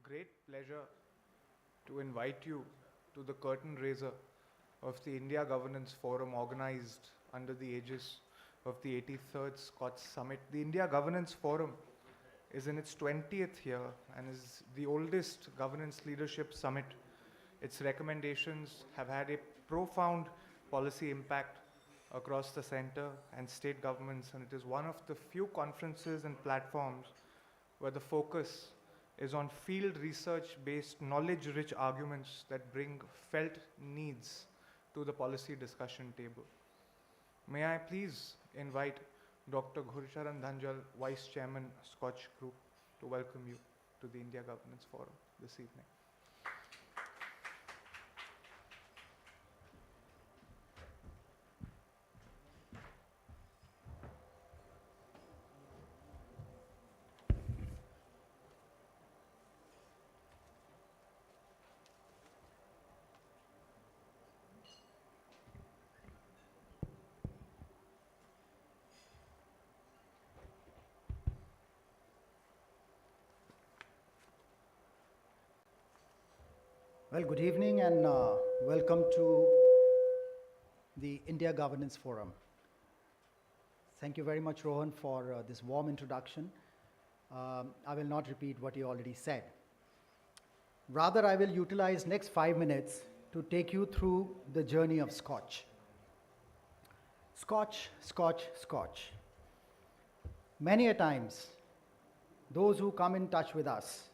great pleasure to invite you to the curtain raiser of the India Governance Forum organized under the aegis of the 83rd SKOCH Summit. The India Governance Forum is in its 20th year and is the oldest governance leadership summit. Its recommendations have had a profound policy impact across the center and state governments, and it is one of the few conferences and platforms where the focus is on field research-based, knowledge-rich arguments that bring felt needs to the policy discussion table. May I please invite Dr. Ghurcharan Dhanjal, Vice Chairman, SKOCH Group, to welcome you to the India Governance Forum this evening. Well, good evening and welcome to the India Governance Forum. Thank you very much, Rohan, for this warm introduction. I will not repeat what you already said. Rather, I will utilize next 5 minutes to take you through the journey of SKOCH. SKOCH, SKOCH, SKOCH. Many a times, those who come in touch with us,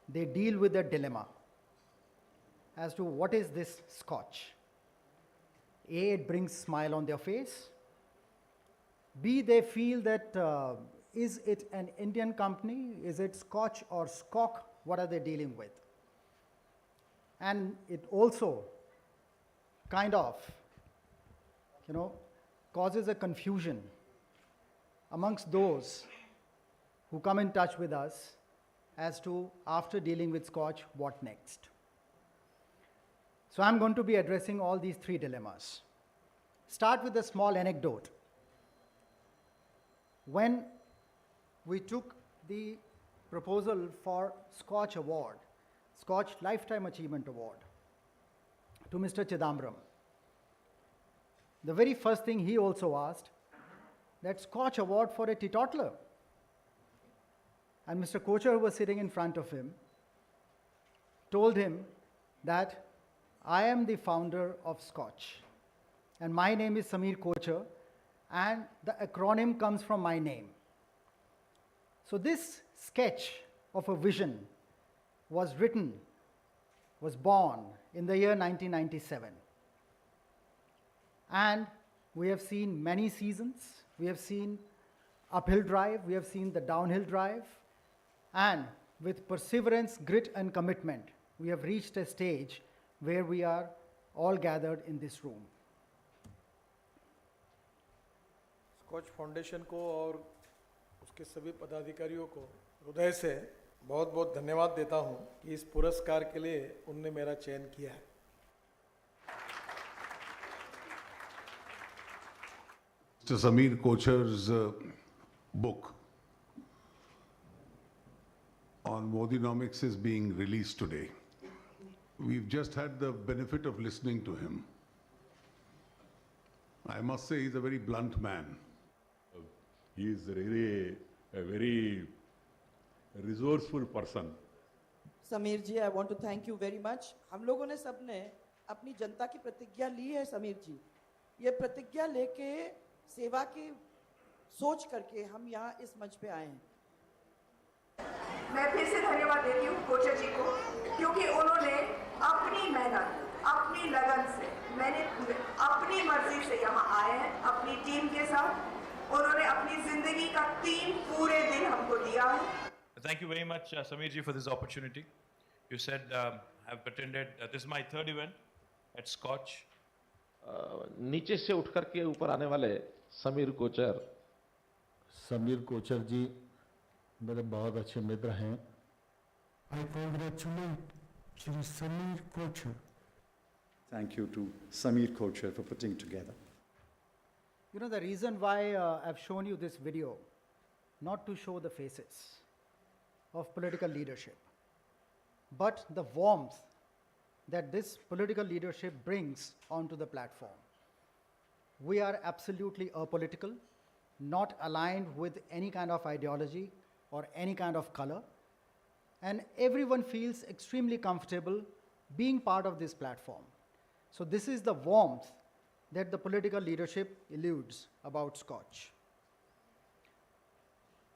they deal with a dilemma as to what is this SKOCH. A, it brings smile on their face. B, they feel that is it an Indian company? Is it SKOCH or SKOCH? What are they dealing with? And it also kind of, causes a confusion amongst those who come in touch with us as to, after dealing with SKOCH, what next? So I'm going to be addressing all these three dilemmas. Start with a small anecdote. When we took the proposal for SKOCH Award, SKOCH Lifetime Achievement Award, to Mr. Chidambaram, the very first thing he also asked, that SKOCH Award for a teetotaler. And Mr. Kocher, who was sitting in front of him, told him that I am the founder of SKOCH, and my name is Samir Kocher, and the acronym comes from my name. So this sketch of a vision was born in the year 1997. And we have seen many seasons. We have seen uphill drive, we have seen the downhill drive, and with perseverance, grit, and commitment, we have reached a stage where we are all gathered in this room. Skoch foundation को और उसके सभी पदाधिकारियों को हृदय से बहुत बहुत धन्यवाद देता हूं कि इस पुरस्कार के लिए उनने मेरा चयन किया है. Mr. Samir Kocher's book on Modinomics is being released today. We've just had the benefit of listening to him. I must say he's a very blunt man. He is really a very resourceful person. Sameer ji, I want to thank you very much. हम लोगों ने सबने अपनी जनता की प्रतिज्ञा ली है समीर जी. ये प्रतिज्ञा लेके सेवा की सोच करके हम यहाँ इस मंच पे आए हैं. मैं फिर से धन्यवाद देती हूँ कोचर जी को, क्योंकि उन्होंने अपनी मेहनत, अपनी लगन से, मैंने अपनी मर्जी से यहाँ आए हैं अपनी टीम के साथ. उन्होंने अपनी जिंदगी का 3 पूरे दिन हमको दिया है. Thank you very much, Samir ji, for this opportunity. You said I've attended. This is my 3rd event at SKOCH. नीचे से उठ करके ऊपर आने वाले समीर कोचर जी मेरे बहुत अच्छे मित्र हैं. I congratulate Shri Samir Kocher. Thank you to Samir Kocher for putting together. The reason why I've shown you this video, not to show the faces of political leadership, but the warmth that this political leadership brings onto the platform. We are absolutely apolitical, not aligned with any kind of ideology or any kind of color, and everyone feels extremely comfortable being part of this platform. So this is the warmth that the political leadership eludes about Scotch.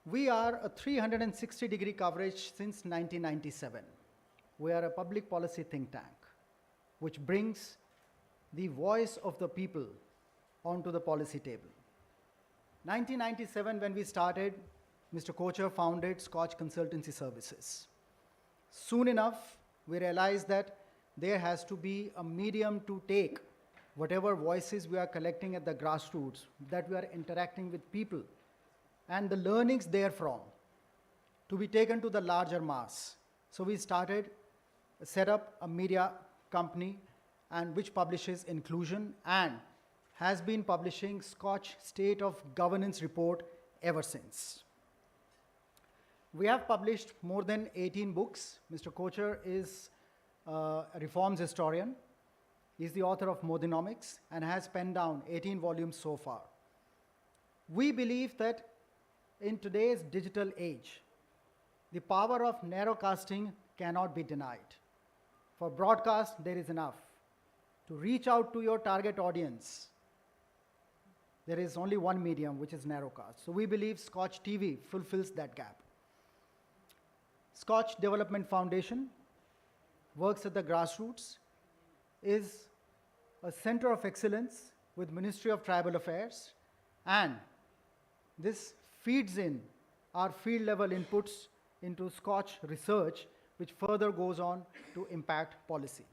We are a 360-degree coverage since 1997. We are a public policy think tank, which brings the voice of the people onto the policy table. 1997, when we started, Mr. Kocher founded SKOCH Consultancy Services. Soon enough, we realized that there has to be a medium to take whatever voices we are collecting at the grassroots, that we are interacting with people, and the learnings therefrom to be taken to the larger mass. So we set up a media company and which publishes Inclusion and has been publishing Scotch State of Governance Report ever since. We have published more than 18 books. Mr. Kocher is a reforms historian. He's the author of Modenomics and has penned down 18 volumes so far. We believe that in today's digital age, the power of narrowcasting cannot be denied. For broadcast, there is enough. To reach out to your target audience, there is only one medium, which is narrowcast. So we believe Scotch TV fulfills that gap. Scotch Development Foundation works at the grassroots, is a center of excellence with Ministry of Tribal Affairs, and this feeds in our field level inputs into Scotch research, which further goes on to impact policy.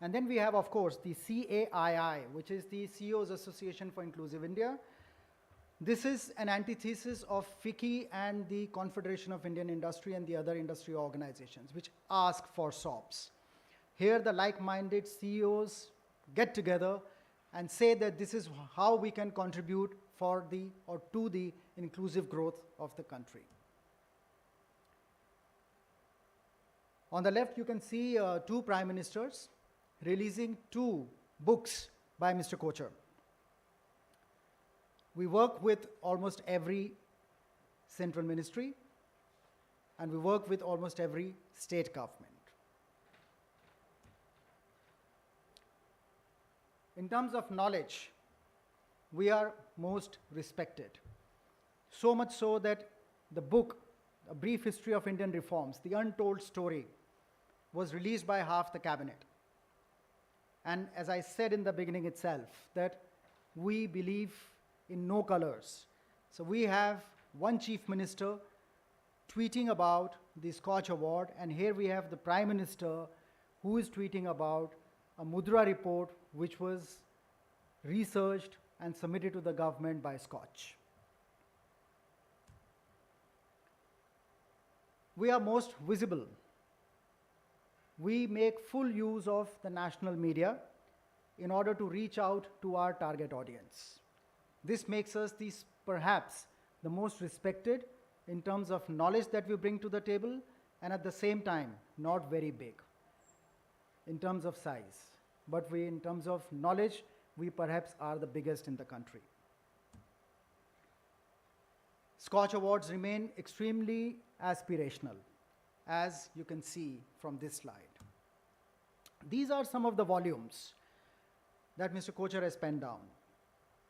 And then we have, of course, the CAII, which is the CEO's Association for Inclusive India. This is an antithesis of FICCI and the Confederation of Indian Industry and the other industry organizations, which ask for SOPs. Here, the like-minded CEOs get together and say that this is how we can contribute to the inclusive growth of the country. On the left, you can see two prime ministers releasing two books by Mr. Kocher. We work with almost every central ministry, and we work with almost every state government. In terms of knowledge, we are most respected. So much so that the book, A Brief History of Indian Reforms, The Untold Story, was released by half the cabinet. And as I said in the beginning itself, that we believe in no colors. So we have one chief minister tweeting about the Scotch Award, and here we have the Prime Minister who is tweeting about a Mudra report which was researched and submitted to the government by Scotch. We are most visible. We make full use of the national media in order to reach out to our target audience. This makes us perhaps the most respected in terms of knowledge that we bring to the table, and at the same time, not very big in terms of size. But in terms of knowledge, we perhaps are the biggest in the country. Scotch Awards remain extremely aspirational, as you can see from this slide. These are some of the volumes that Mr. Kocher has penned down.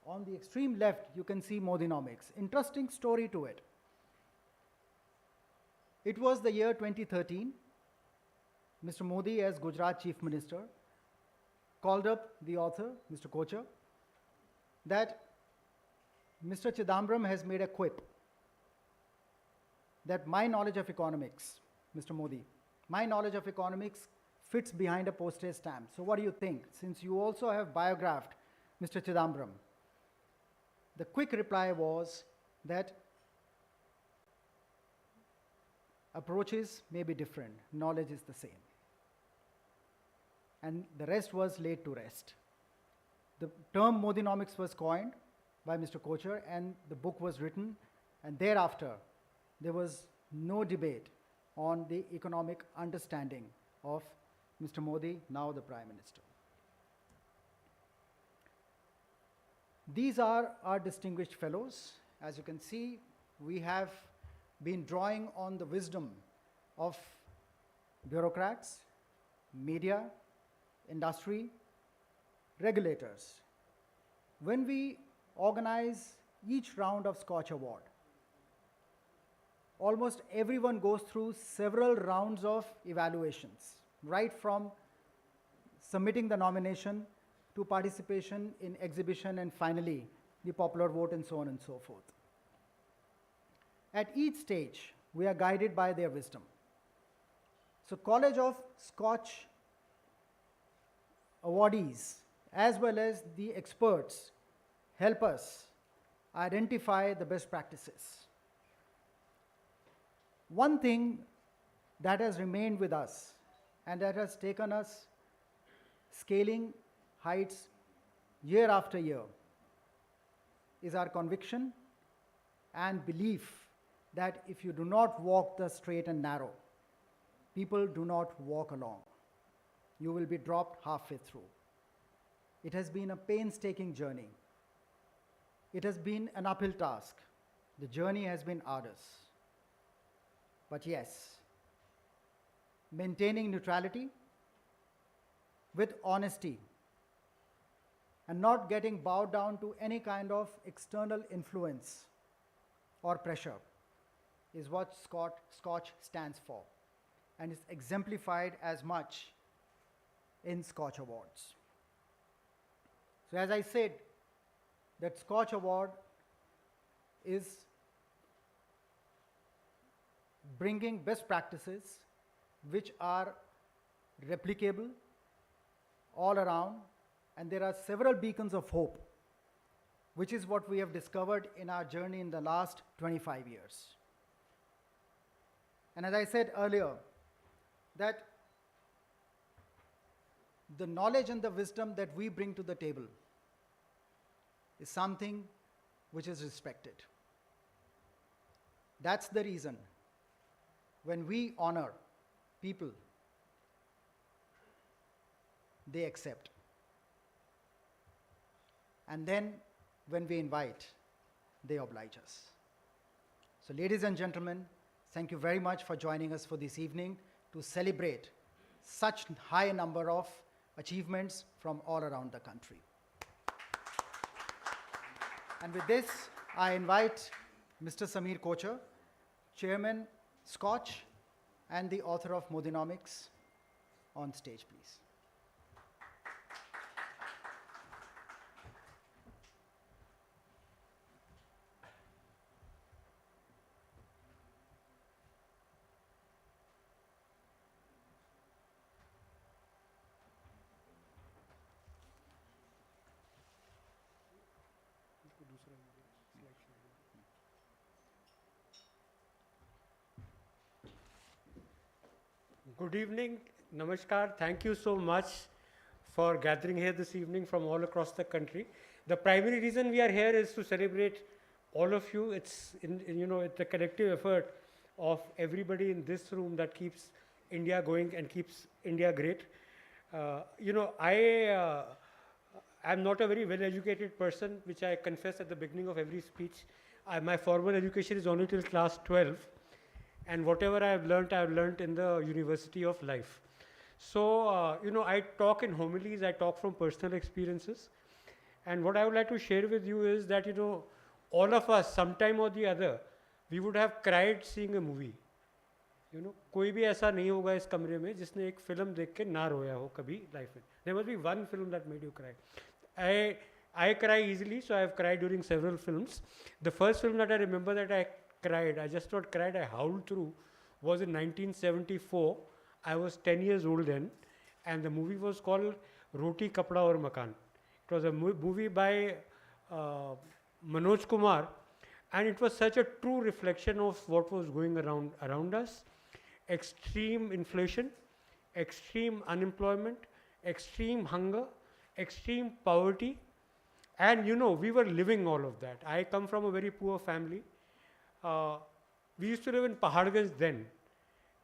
On the extreme left, you can see Modenomics. Interesting story to it. It was the year 2013. Mr. Modi, as Gujarat Chief Minister, called up the author, Mr. Kocher, that Mr. Chidambaram has made a quip that my knowledge of economics, Mr. Modi, my knowledge of economics fits behind a postage stamp. So what do you think? Since you also have biographed Mr. Chidambaram, the quick reply was that approaches may be different, knowledge is the same. And the rest was laid to rest. The term Modenomics was coined by Mr. Kocher, and the book was written, and thereafter there was no debate on the economic understanding of Mr. Modi, now the Prime Minister. These are our distinguished fellows. As you can see, we have been drawing on the wisdom of bureaucrats, media, industry, regulators. When we organize each round of SKOCH Award, almost everyone goes through several rounds of evaluations, right from submitting the nomination to participation in exhibition and finally the popular vote and so on and so forth. At each stage, we are guided by their wisdom. So College of SKOCH awardees as well as the experts help us identify the best practices. One thing that has remained with us and that has taken us scaling heights year after year is our conviction and belief that if you do not walk the straight and narrow, people do not walk along. You will be dropped halfway through. It has been a painstaking journey. It has been an uphill task. The journey has been arduous. But yes, maintaining neutrality with honesty and not getting bowed down to any kind of external influence or pressure is what SKOCH stands for, and is exemplified as much in SKOCH Awards. So as I said, that SKOCH Award is bringing best practices which are replicable all around, and there are several beacons of hope, which is what we have discovered in our journey in the last 25 years. And as I said earlier, that the knowledge and the wisdom that we bring to the table is something which is respected. That's the reason when we honor people, they accept. And then when we invite, they oblige us. So ladies and gentlemen, thank you very much for joining us for this evening to celebrate such high number of achievements from all around the country. And with this, I invite Mr. Sameer Kochhar, Chairman, SKOCH, and the author of Modinomics, on stage, please. Good evening, Namaskar. Thank you so much for gathering here this evening from all across the country. The primary reason we are here is to celebrate all of you. It's it's a collective effort of everybody in this room that keeps India going and keeps India great. I'm not a very well-educated person, which I confess at the beginning of every speech. My formal education is only till class 12. And whatever I've learnt in the University of Life. So, I talk in homilies, I talk from personal experiences. And what I would like to share with you is that, all of us, sometime or the other, we would have cried seeing a movie. कोई भी ऐसा नहीं होगा इस कमरे में जिसने एक फिल्म देख के ना रोया हो कभी लाइफ में. There must be one film that made you cry. I cry easily, so I have cried during several films. The first film that I remember that I cried, I just not cried, I howled through, was in 1974. I was 10 years old then, and the movie was called Roti, Kapda aur Makan. It was a movie by Manoj Kumar, and it was such a true reflection of what was going around us. Extreme inflation, extreme unemployment, extreme hunger, extreme poverty, and we were living all of that. I come from a very poor family. We used to live in Paharganj then,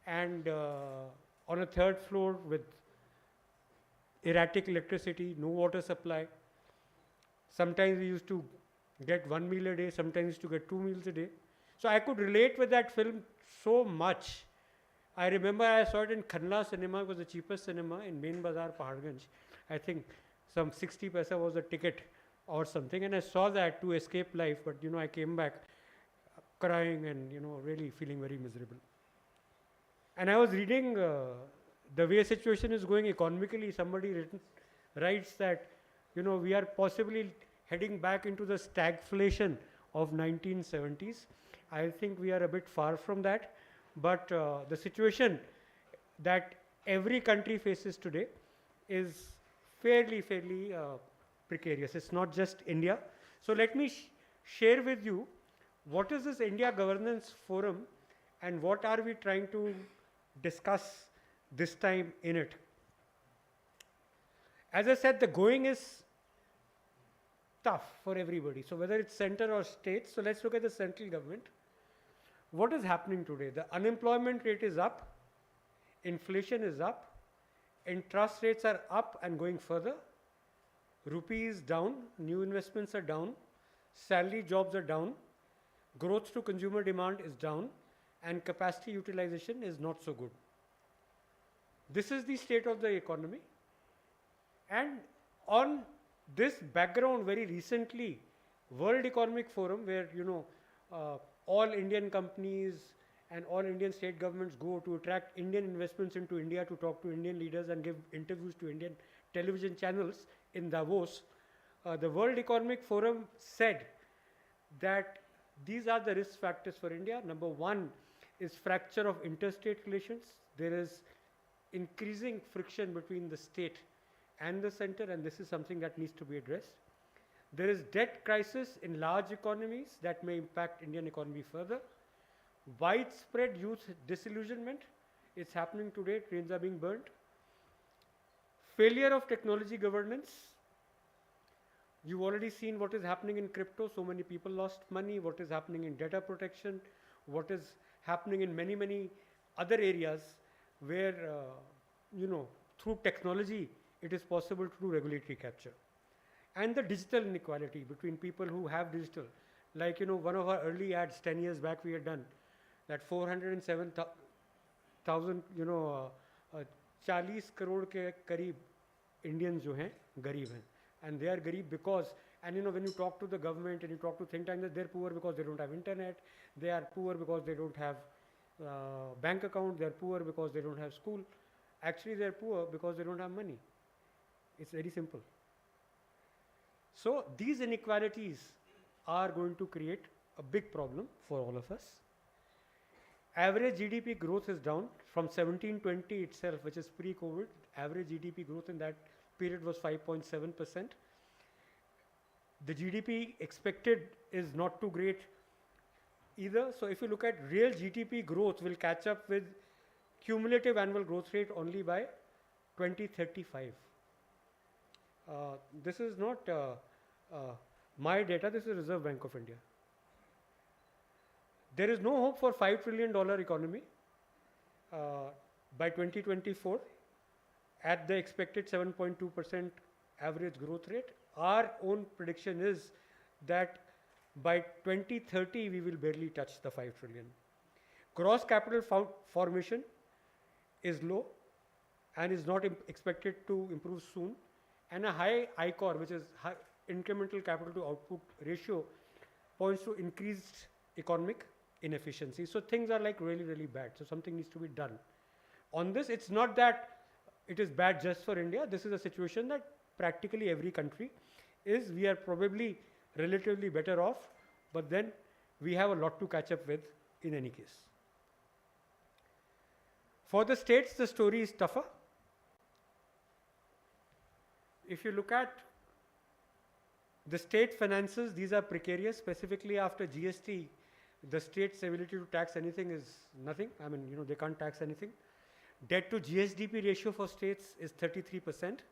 and on a third floor with erratic electricity, no water supply. Sometimes we used to get 1 meal a day, sometimes we used to get 2 meals a day. So I could relate with that film so much. I remember I saw it in Khanla cinema. It was the cheapest cinema in Main Bazaar, Paharganj. I think some 60 paisa was the ticket or something, and I saw that to escape life, but I came back crying and really feeling very miserable. And I was reading the way situation is going economically. Somebody writes that we are possibly heading back into the stagflation of 1970s. I think we are a bit far from that, but the situation that every country faces today is fairly precarious. It's not just India. So let me share with you what is this India Governance Forum and what are we trying to discuss this time in it. As I said, the going is tough for everybody. So whether it's center or state, so let's look at the central government. What is happening today? The unemployment rate is up, inflation is up, interest rates are up and going further, rupee is down, new investments are down, salary jobs are down, growth to consumer demand is down, and capacity utilization is not so good. This is the state of the economy. And on this background, very recently, World Economic Forum, where all Indian companies and all Indian state governments go to attract Indian investments into India, to talk to Indian leaders and give interviews to Indian television channels in Davos. The World Economic Forum said that these are the risk factors for India. Number one is fracture of interstate relations. There is increasing friction between the state and the center, and this is something that needs to be addressed. There is debt crisis in large economies that may impact Indian economy further. Widespread youth disillusionment, it's happening today, trains are being burnt. Failure of technology governance. You've already seen what is happening in crypto, so many people lost money, what is happening in data protection, what is happening in many other areas where, through technology, it is possible to do regulatory capture. And the digital inequality between people who have digital. Like, one of our early ads 10 years back we had done, that 407,000, 40 crore ke kareeb Indians jo hain, gareeb hain. And they are gareeb because, and when you talk to the government and you talk to think tanks, they're poor because they don't have internet, they are poor because they don't have bank account, they're poor because they don't have school. Actually, they're poor because they don't have money. It's very simple. So these inequalities are going to create a big problem for all of us. Average GDP growth is down from 1720 itself, which is pre-COVID. Average GDP growth in that period was 5.7%. The GDP expected is not too great either. So if you look at real GDP growth, will catch up with cumulative annual growth rate only by 2035. This is not my data, this is Reserve Bank of India. There is no hope for $5 trillion economy by 2024 at the expected 7.2% average growth rate. Our own prediction is that by 2030 we will barely touch the 5 trillion. Gross capital formation is low and is not expected to improve soon. And a high ICOR, which is high incremental capital to output ratio, points to increased economic inefficiency. So things are like really bad. So something needs to be done. On this, it's not that it is bad just for India. This is a situation that practically every country is. We are probably relatively better off, but then we have a lot to catch up with in any case. For the states, the story is tougher. If you look at the state finances, these are precarious. Specifically after GST, the state's ability to tax anything is nothing. I mean, they can't tax anything. Debt to GSDP ratio for states is 33%.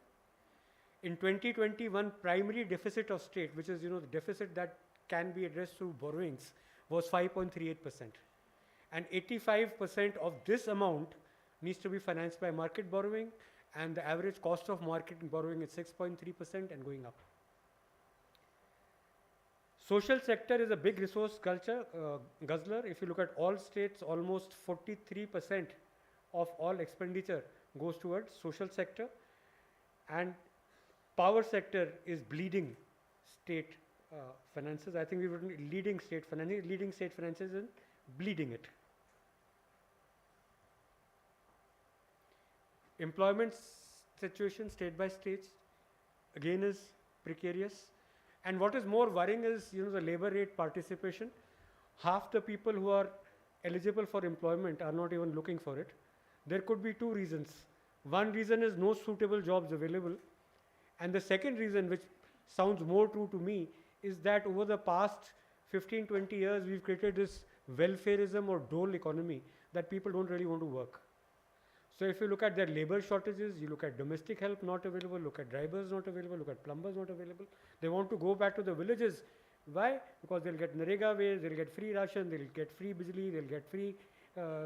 In 2021, primary deficit of state, which is the deficit that can be addressed through borrowings, was 5.38%. and 85% of this amount needs to be financed by market borrowing, and the average cost of market borrowing is 6.3% and going up. Social sector is a big resource guzzler. If you look at all states, almost 43% of all expenditure goes towards social sector, and power sector is bleeding state finances. I think we were leading state finances and bleeding it. Employment situation state by state again is precarious, and what is more worrying is the labor rate participation. Half the people who are eligible for employment are not even looking for it. There could be two reasons. One reason is no suitable jobs available, and the second reason, which sounds more true to me, is that over the past 15-20 years we've created this welfareism or dole economy that people don't really want to work. So if you look at their labor shortages, you look at domestic help not available, look at drivers not available, look at plumbers not available. They want to go back to the villages. Why? Because they'll get Narega wage, they'll get free ration, they'll get free bijli, they'll get free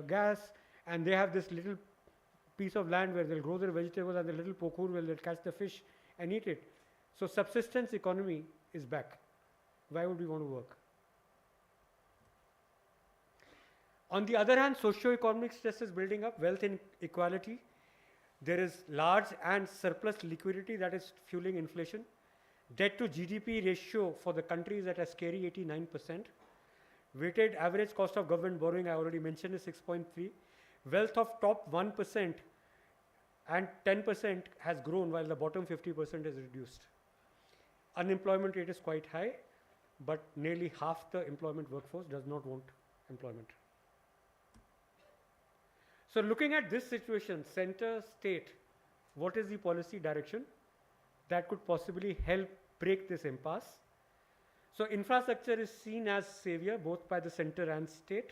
gas, and they have this little piece of land where they'll grow their vegetables and the little pokur where they'll catch the fish and eat it. So subsistence economy is back. Why would we want to work? On the other hand, socio-economic stress is building up, wealth inequality. There is large and surplus liquidity that is fueling inflation. Debt to GDP ratio for the country is at a scary 89%. Weighted average cost of government borrowing, I already mentioned, is 6.3. Wealth of top 1% and 10% has grown while the bottom 50% is reduced. Unemployment rate is quite high, but nearly half the employment workforce does not want employment. So looking at this situation, center, state, what is the policy direction that could possibly help break this impasse? So infrastructure is seen as savior both by the center and state.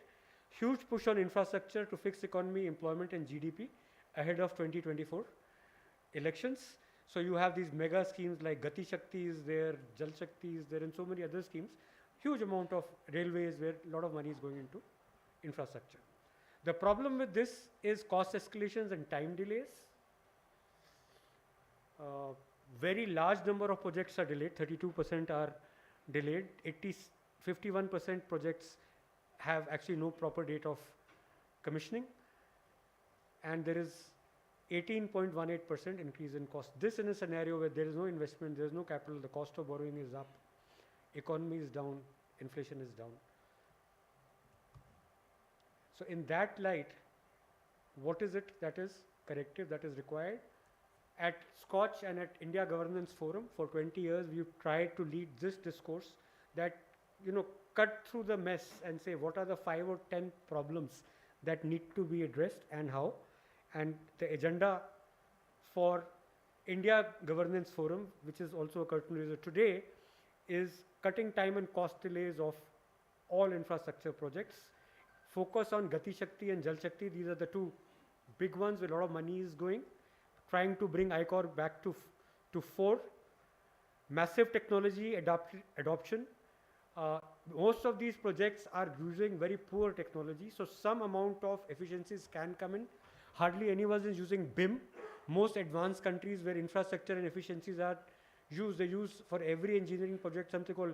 Huge push on infrastructure to fix economy, employment and GDP ahead of 2024 elections. So you have these mega schemes like Gati Shakti is there, Jal Shakti is there, and so many other schemes. Huge amount of railways where a lot of money is going into infrastructure. The problem with this is cost escalations and time delays. Very large number of projects are delayed, 32% are delayed, 51% projects have actually no proper date of commissioning, and there is 18.18% increase in cost. This in a scenario where there is no investment, there is no capital, the cost of borrowing is up, economy is down, inflation is down. So in that light, what is it that is corrective, that is required? At SKOCH and at India Governance Forum, for 20 years, we've tried to lead this discourse that, cut through the mess and say what are the 5 or 10 problems that need to be addressed and how. And the agenda for India Governance Forum, which is also a curtain raiser today, is cutting time and cost delays of all infrastructure projects. Focus on Gati Shakti and Jal Shakti. These are the two big ones where a lot of money is going. Trying to bring ICOR back to 4. Massive technology adoption. Most of these projects are using very poor technology, so some amount of efficiencies can come in. Hardly anyone is using BIM. Most advanced countries where infrastructure and efficiencies are used, they use for every engineering project something called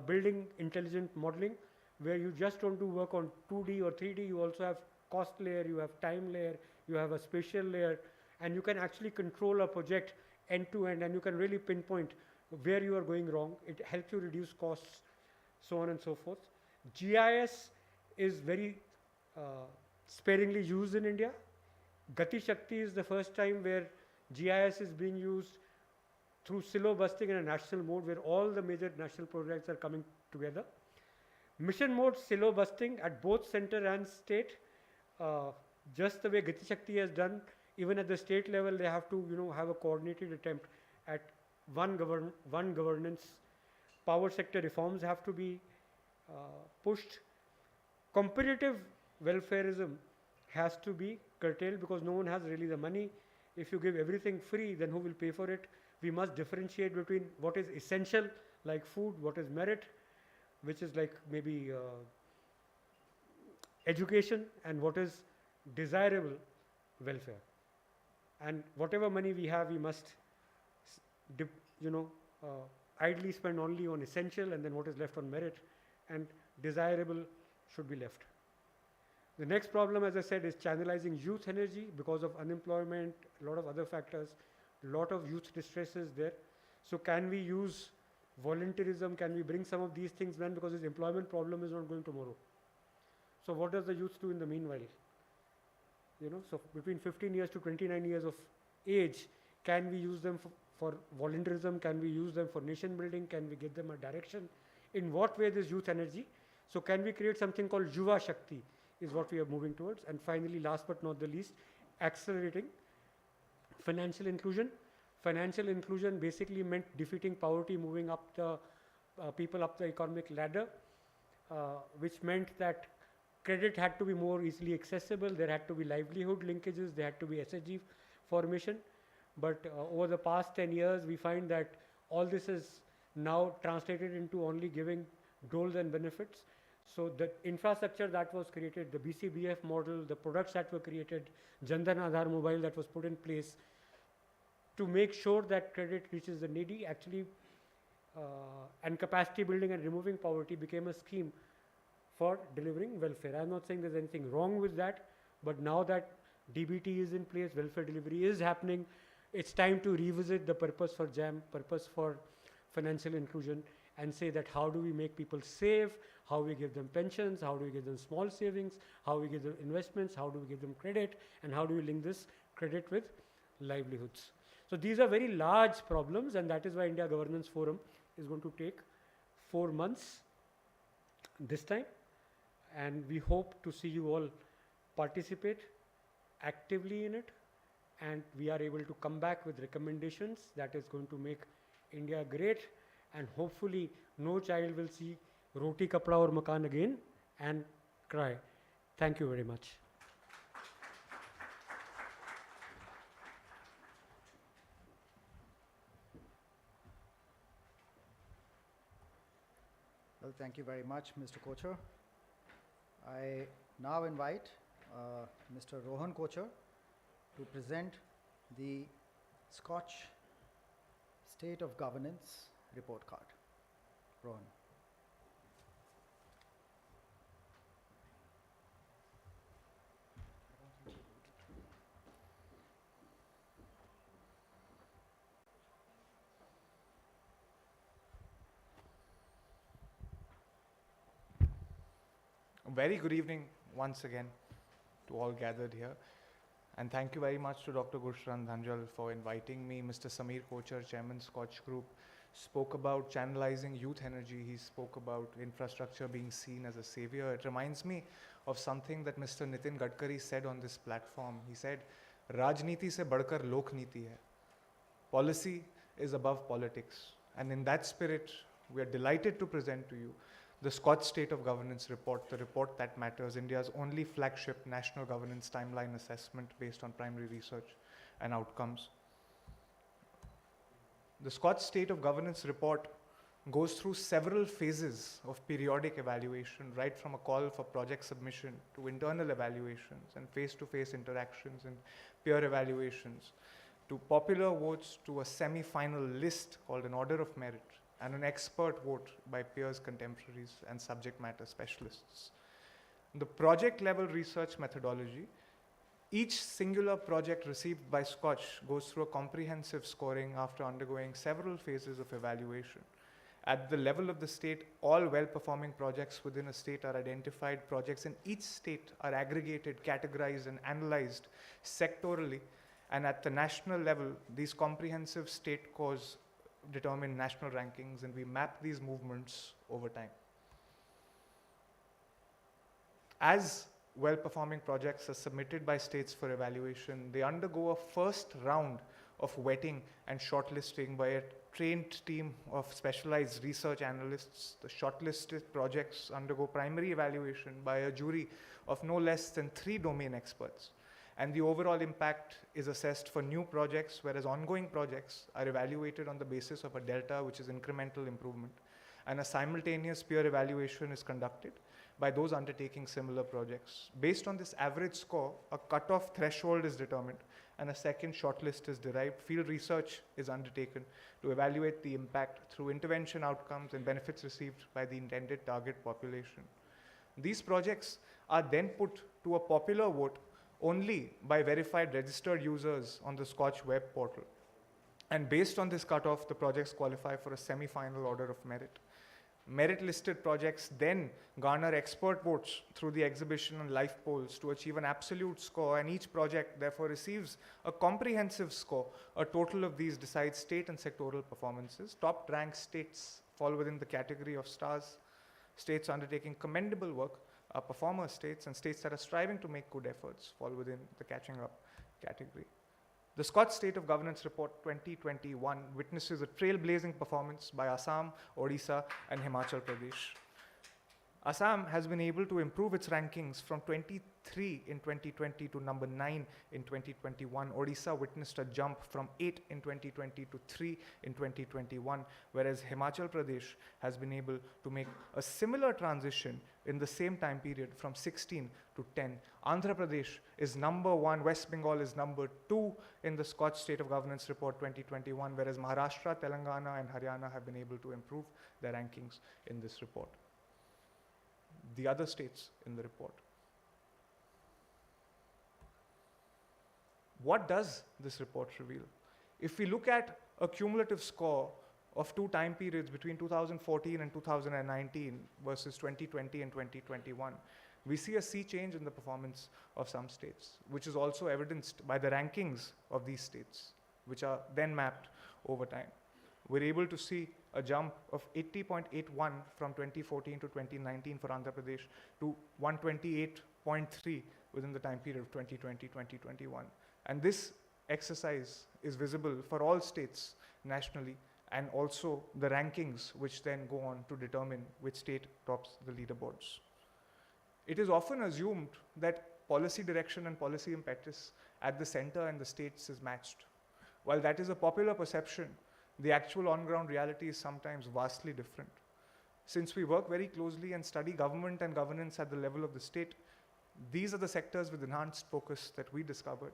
building intelligent modeling, where you just don't do work on 2D or 3D, you also have cost layer, you have time layer, you have a spatial layer, and you can actually control a project end to end, and you can really pinpoint where you are going wrong. It helps you reduce costs, so on and so forth. GIS is very sparingly used in India. Gati Shakti is the first time where GIS is being used through silo busting in a national mode, where all the major national projects are coming together. Mission mode silo busting at both center and state, just the way Gati Shakti has done. Even at the state level, they have to have a coordinated attempt at one governance. Power sector reforms have to be pushed. Competitive welfareism has to be curtailed because no one has really the money. If you give everything free, then who will pay for it? We must differentiate between what is essential, like food, what is merit, which is like maybe education and what is desirable welfare. And whatever money we have, we must, idly spend only on essential, and then what is left on merit, and desirable should be left. The next problem, as I said, is channelizing youth energy because of unemployment, a lot of other factors, a lot of youth distresses there. So can we use volunteerism? Can we bring some of these things then, because this employment problem is not going tomorrow? So what does the youth do in the meanwhile? So between 15 years to 29 years of age, can we use them for volunteerism? Can we use them for nation building? Can we give them a direction? In what way this youth energy? So can we create something called Yuva Shakti is what we are moving towards. And finally, last but not the least, accelerating financial inclusion. Financial inclusion basically meant defeating poverty, moving up the people up the economic ladder, which meant that credit had to be more easily accessible. There had to be livelihood linkages. There had to be SHG formation. But over the past 10 years, we find that all this is now translated into only giving doles and benefits. So the infrastructure that was created, the BCBF model, the products that were created, Jan Dhan Aadhaar Mobile that was put in place to make sure that credit reaches the needy, actually, and capacity building and removing poverty became a scheme for delivering welfare. I'm not saying there's anything wrong with that, but now that DBT is in place, welfare delivery is happening, it's time to revisit the purpose for JAM, purpose for financial inclusion, and say that how do we make people save, how we give them pensions, how do we give them small savings, how we give them investments, how do we give them credit, and how do we link this credit with livelihoods. So these are very large problems, and that is why India Governance Forum is going to take 4 months this time, and we hope to see you all participate actively in it, and we are able to come back with recommendations that is going to make India great, and hopefully no child will see roti, kapda or makan again and cry. Thank you very much. Well, thank you very much, Mr. Kocher. I now invite Mr. Rohan Kocher to present the SKOCH State of Governance report card. Rohan. A very good evening once again to all gathered here. And thank you very much to Dr. Gushran Dhanjal for inviting me. Mr. Sameer Kocher, Chairman SKOCH Group, spoke about channelizing youth energy. He spoke about infrastructure being seen as a savior. It reminds me of something that Mr. Nitin Gadkari said on this platform. He said, Rajniti se badkar lokniti hai. Policy is above politics. And in that spirit, we are delighted to present to you the SKOCH State of Governance report, the report that matters, India's only flagship national governance timeline assessment based on primary research and outcomes. The SKOCH State of Governance report goes through several phases of periodic evaluation, right from a call for project submission to internal evaluations and face-to-face interactions and peer evaluations, to popular votes, to a semi-final list called an order of merit, and an expert vote by peers, contemporaries, and subject matter specialists. The project-level research methodology, each singular project received by SKOCH goes through a comprehensive scoring after undergoing several phases of evaluation. At the level of the state, all well-performing projects within a state are identified. Projects in each state are aggregated, categorized, and analyzed sectorally. And at the national level, these comprehensive state cores determine national rankings, and we map these movements over time. As well-performing projects are submitted by states for evaluation, they undergo a first round of vetting and shortlisting by a trained team of specialized research analysts. The shortlisted projects undergo primary evaluation by a jury of no less than 3 domain experts. And the overall impact is assessed for new projects, whereas ongoing projects are evaluated on the basis of a delta, which is incremental improvement. And a simultaneous peer evaluation is conducted by those undertaking similar projects. Based on this average score, a cutoff threshold is determined and a second shortlist is derived. Field research is undertaken to evaluate the impact through intervention outcomes and benefits received by the intended target population. These projects are then put to a popular vote only by verified registered users on the SKOCH web portal. And based on this cutoff, the projects qualify for a semi-final order of merit. Merit-listed projects then garner expert votes through the exhibition and live polls to achieve an absolute score, and each project therefore receives a comprehensive score. A total of these decides state and sectoral performances. Top-ranked states fall within the category of stars. States undertaking commendable work are performer states, and states that are striving to make good efforts fall within the catching up category. The SKOCH State of Governance Report 2021 witnesses a trailblazing performance by Assam, Odisha, and Himachal Pradesh. Assam has been able to improve its rankings from 23 in 2020 to number 9 in 2021. Odisha witnessed a jump from 8 in 2020 to 3 in 2021, whereas Himachal Pradesh has been able to make a similar transition in the same time period from 16 to 10. Andhra Pradesh is number 1, West Bengal is number 2 in the SKOCH State of Governance Report 2021, whereas Maharashtra, Telangana, and Haryana have been able to improve their rankings in this report. The other states in the report. What does this report reveal? If we look at a cumulative score of 2 time periods between 2014 and 2019 versus 2020 and 2021, we see a sea change in the performance of some states, which is also evidenced by the rankings of these states, which are then mapped over time. We're able to see a jump of 80.81 from 2014 to 2019 for Andhra Pradesh to 128.3 within the time period of 2020-2021. And this exercise is visible for all states nationally, and also the rankings which then go on to determine which state tops the leaderboards. It is often assumed that policy direction and policy impetus at the center and the states is matched. While that is a popular perception, the actual on-ground reality is sometimes vastly different. Since we work very closely and study government and governance at the level of the state, these are the sectors with enhanced focus that we discovered: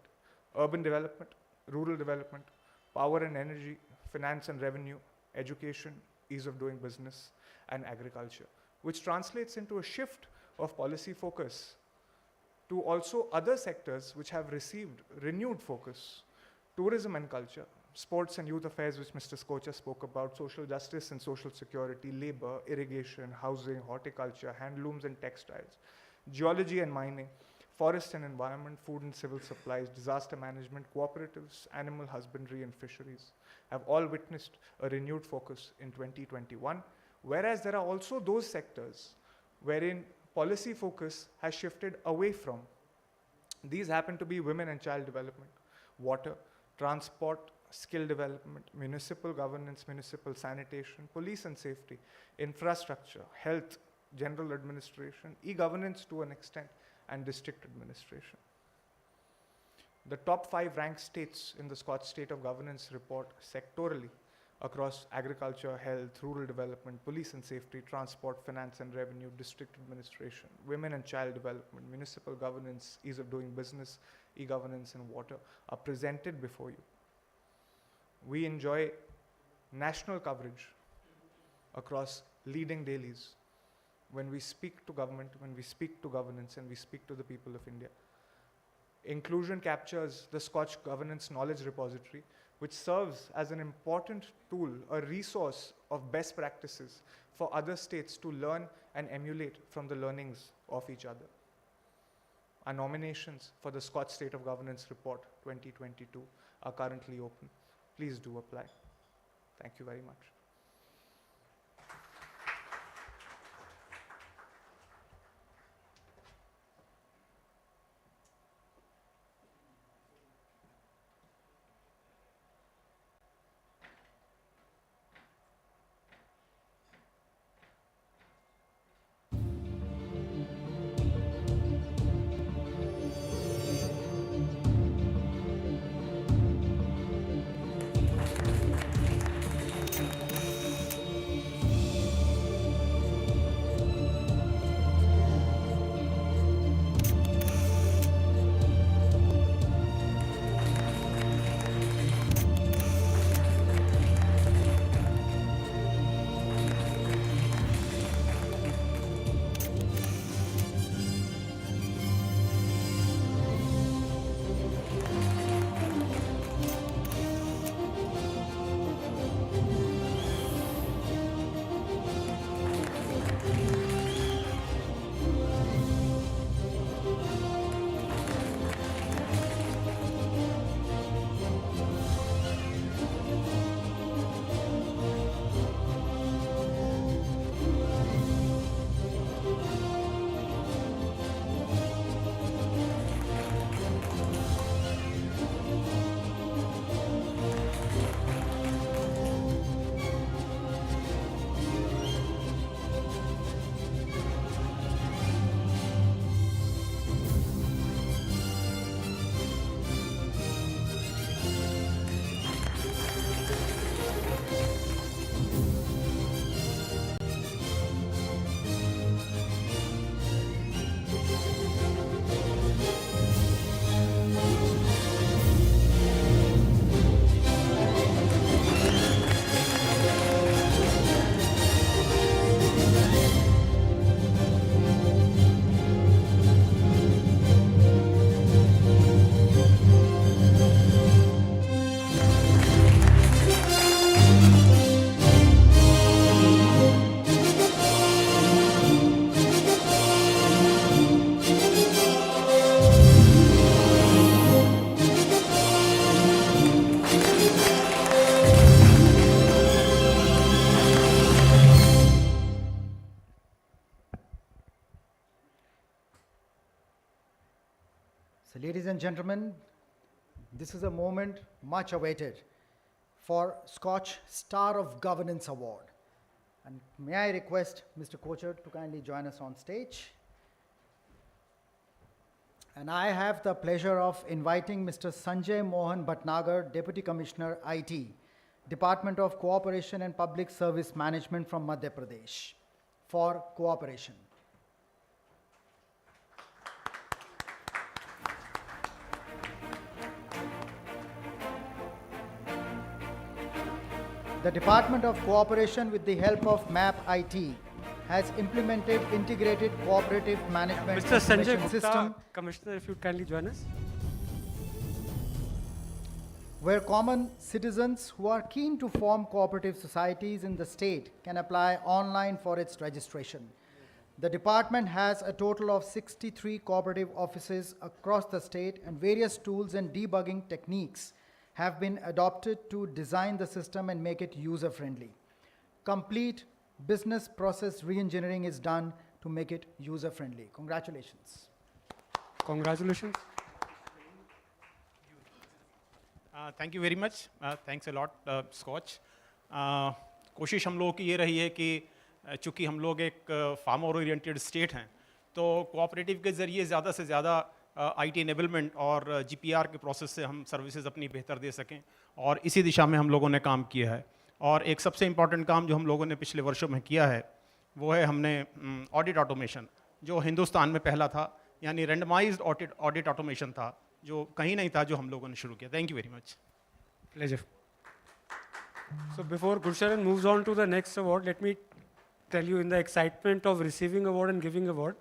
urban development, rural development, power and energy, finance and revenue, education, ease of doing business, and agriculture, which translates into a shift of policy focus to also other sectors which have received renewed focus: tourism and culture, sports and youth affairs, which Mr. SKOCH spoke about, social justice and social security, labor, irrigation, housing, horticulture, handlooms and textiles, geology and mining, forest and environment, food and civil supplies, disaster management, cooperatives, animal husbandry and fisheries have all witnessed a renewed focus in 2021, whereas there are also those sectors wherein policy focus has shifted away from. These happen to be women and child development, water, transport, skill development, municipal governance, municipal sanitation, police and safety, infrastructure, health, general administration, e-governance to an extent, and district administration. The top 5 ranked states in the SKOCH State of Governance report sectorally across agriculture, health, rural development, police and safety, transport, finance and revenue, district administration, women and child development, municipal governance, ease of doing business, e-governance and water are presented before you. We enjoy national coverage across leading dailies when we speak to government, when we speak to governance, and we speak to the people of India. Inclusion captures the SKOCH Governance Knowledge Repository, which serves as an important tool, a resource of best practices for other states to learn and emulate from the learnings of each other. Our nominations for the SKOCH State of Governance Report 2022 are currently open. Please do apply. Thank you very much. Ladies and gentlemen, this is a moment much awaited for Scotch Star of Governance Award. And may I request Mr. Kocher to kindly join us on stage. And I have the pleasure of inviting Mr. Sanjay Mohan Bhatnagar, Deputy Commissioner IT, Department of Cooperation and Public Service Management from Madhya Pradesh, for cooperation. The Department of Cooperation, with the help of MAP IT, has implemented integrated cooperative management Mr. Sanjay information Gupta, system, Commissioner, if you'd kindly join us. where common citizens who are keen to form cooperative societies in the state can apply online for its registration. The department has a total of 63 cooperative offices across the state, and various tools and debugging techniques have been adopted to design the system and make it user-friendly. Complete business process re-engineering is done to make it user-friendly. Congratulations. Congratulations. Thank you very much thanks a lot Skoch कोशिश हम लोगों की ये रही है कि चूँकि हम लोग एक फार्मर ओरिएंटेड स्टेट हैं तो कोऑपरेटिव के ज़रिए ज़्यादा से ज़्यादा आईटी एनेबलमेंट और जीपीआर के प्रोसेस से हम सर्विसेज अपनी बेहतर दे सकें और इसी दिशा में हम लोगों ने काम किया है। और एक सबसे इम्पॉर्टेंट काम जो हम लोगों ने पिछले वर्षों में किया है वो है हमने ऑडिट ऑटोमेशन, जो हिंदुस्तान में पहला था, यानी रेंडमाइज्ड ऑडिट ऑटोमेशन था, जो कहीं नहीं था, जो हम लोगों ने शुरू किया। Thank you very much. Pleasure. So before Gurcharan moves on to the next award, let me tell you, in the excitement of receiving award and giving award,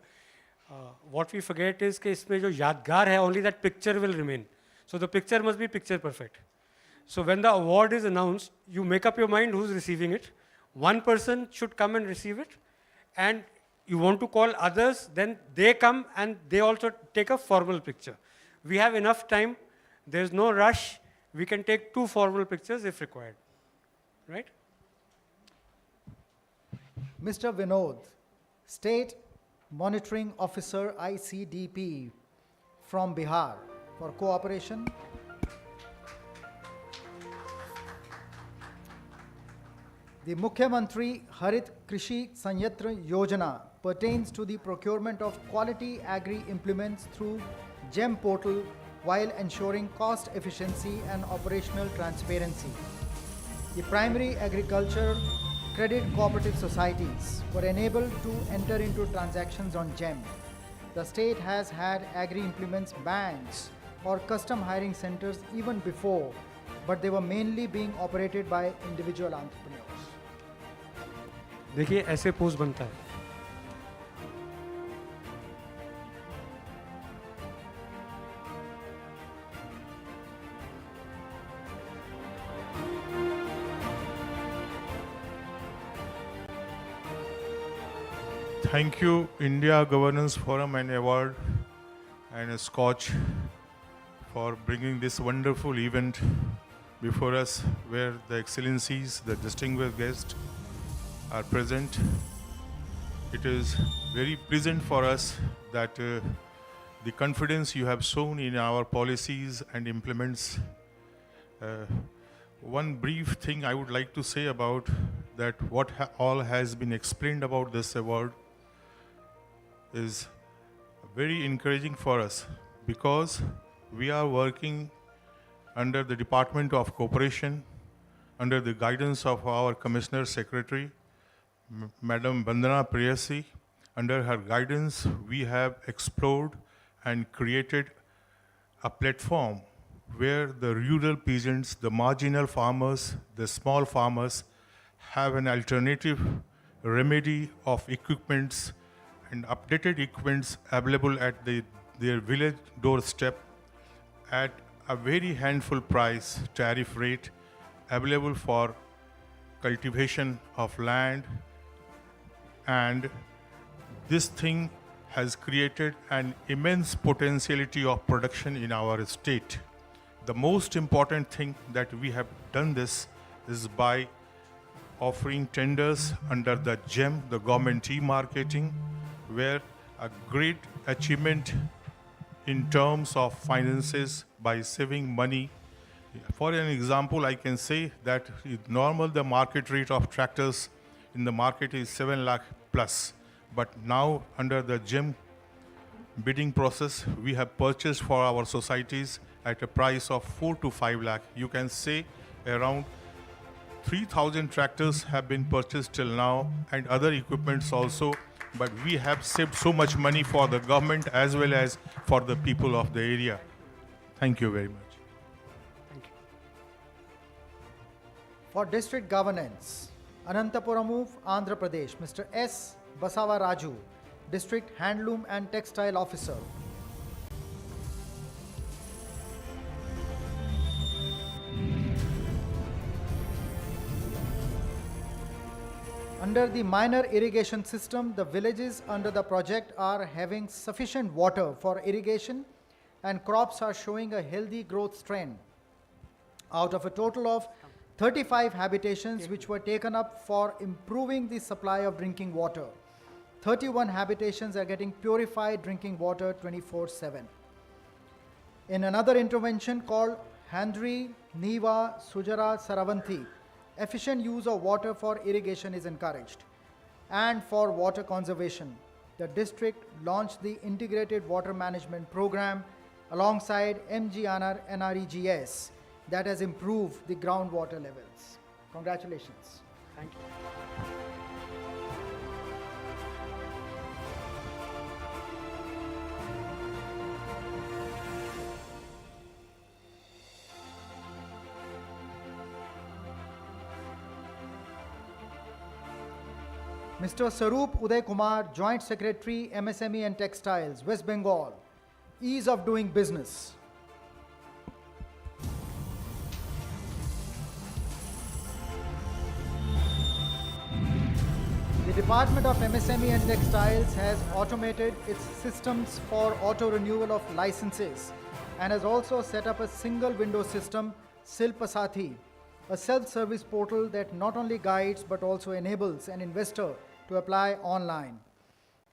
what we forget is कि इसमें जो यादगार है, only that picture will remain. So the picture must be picture perfect. So when the award is announced, you make up your mind who's receiving it. One person should come and receive it, and you want to call others, then they come and they also take a formal picture. We have enough time. There's no rush. We can take 2 formal pictures if required. Right? Mr. Vinod, State Monitoring Officer ICDP from Bihar, for cooperation. The Mukhyamantri Harit Krishi Sanyatra Yojana pertains to the procurement of quality agri implements through GEM portal while ensuring cost efficiency and operational transparency. The primary agriculture credit cooperative societies were enabled to enter into transactions on GEM. The state has had agri-implements banks or custom hiring centers even before, but they were mainly being operated by individual entrepreneurs. देखिए ऐसे post बनता है. Thank you, India Governance Forum and Award and Scotch for bringing this wonderful event before us, where the excellencies, the distinguished guests are present. It is very pleasant for us that the confidence you have shown in our policies and implements. One brief thing I would like to say about that, what all has been explained about this award is very encouraging for us, because we are working under the Department of Cooperation, under the guidance of our Commissioner Secretary, Madam Vandana Priyasi. Under her guidance, we have explored and created a platform where the rural peasants, the marginal farmers, the small farmers have an alternative remedy of equipments and updated equipments available at their village doorstep at a very handful price, tariff rate, available for cultivation of land. And this thing has created an immense potentiality of production in our state. The most important thing that we have done this is by offering tenders under the GEM, the government e-marketing, where a great achievement in terms of finances by saving money. For an example, I can say that normal the market rate of tractors in the market is 7 lakh plus. But now under the GEM bidding process, we have purchased for our societies at a price of 4 to 5 lakh. You can say around 3,000 tractors have been purchased till now and other equipments also. But we have saved so much money for the government as well as for the people of the area. Thank you very much. For district governance, Anantapuramu, Andhra Pradesh, Mr. S. Basava Raju, District Handloom and Textile Officer. Under the minor irrigation system, the villages under the project are having sufficient water for irrigation and crops are showing a healthy growth trend. Out of a total of 35 habitations which were taken up for improving the supply of drinking water, 31 habitations are getting purified drinking water 24/7. In another intervention called Handri Niva Sujara Saravanthi, efficient use of water for irrigation is encouraged. And for water conservation, the district launched the Integrated Water Management Program alongside MGNR NREGS that has improved the groundwater levels. Congratulations. Thank you. Mr. Saroop Uday Kumar, Joint Secretary, MSME and Textiles, West Bengal. Ease of doing business. The Department of MSME and Textiles has automated its systems for auto renewal of licenses and has also set up a single window system, Silpasathi, a self-service portal that not only guides but also enables an investor to apply online.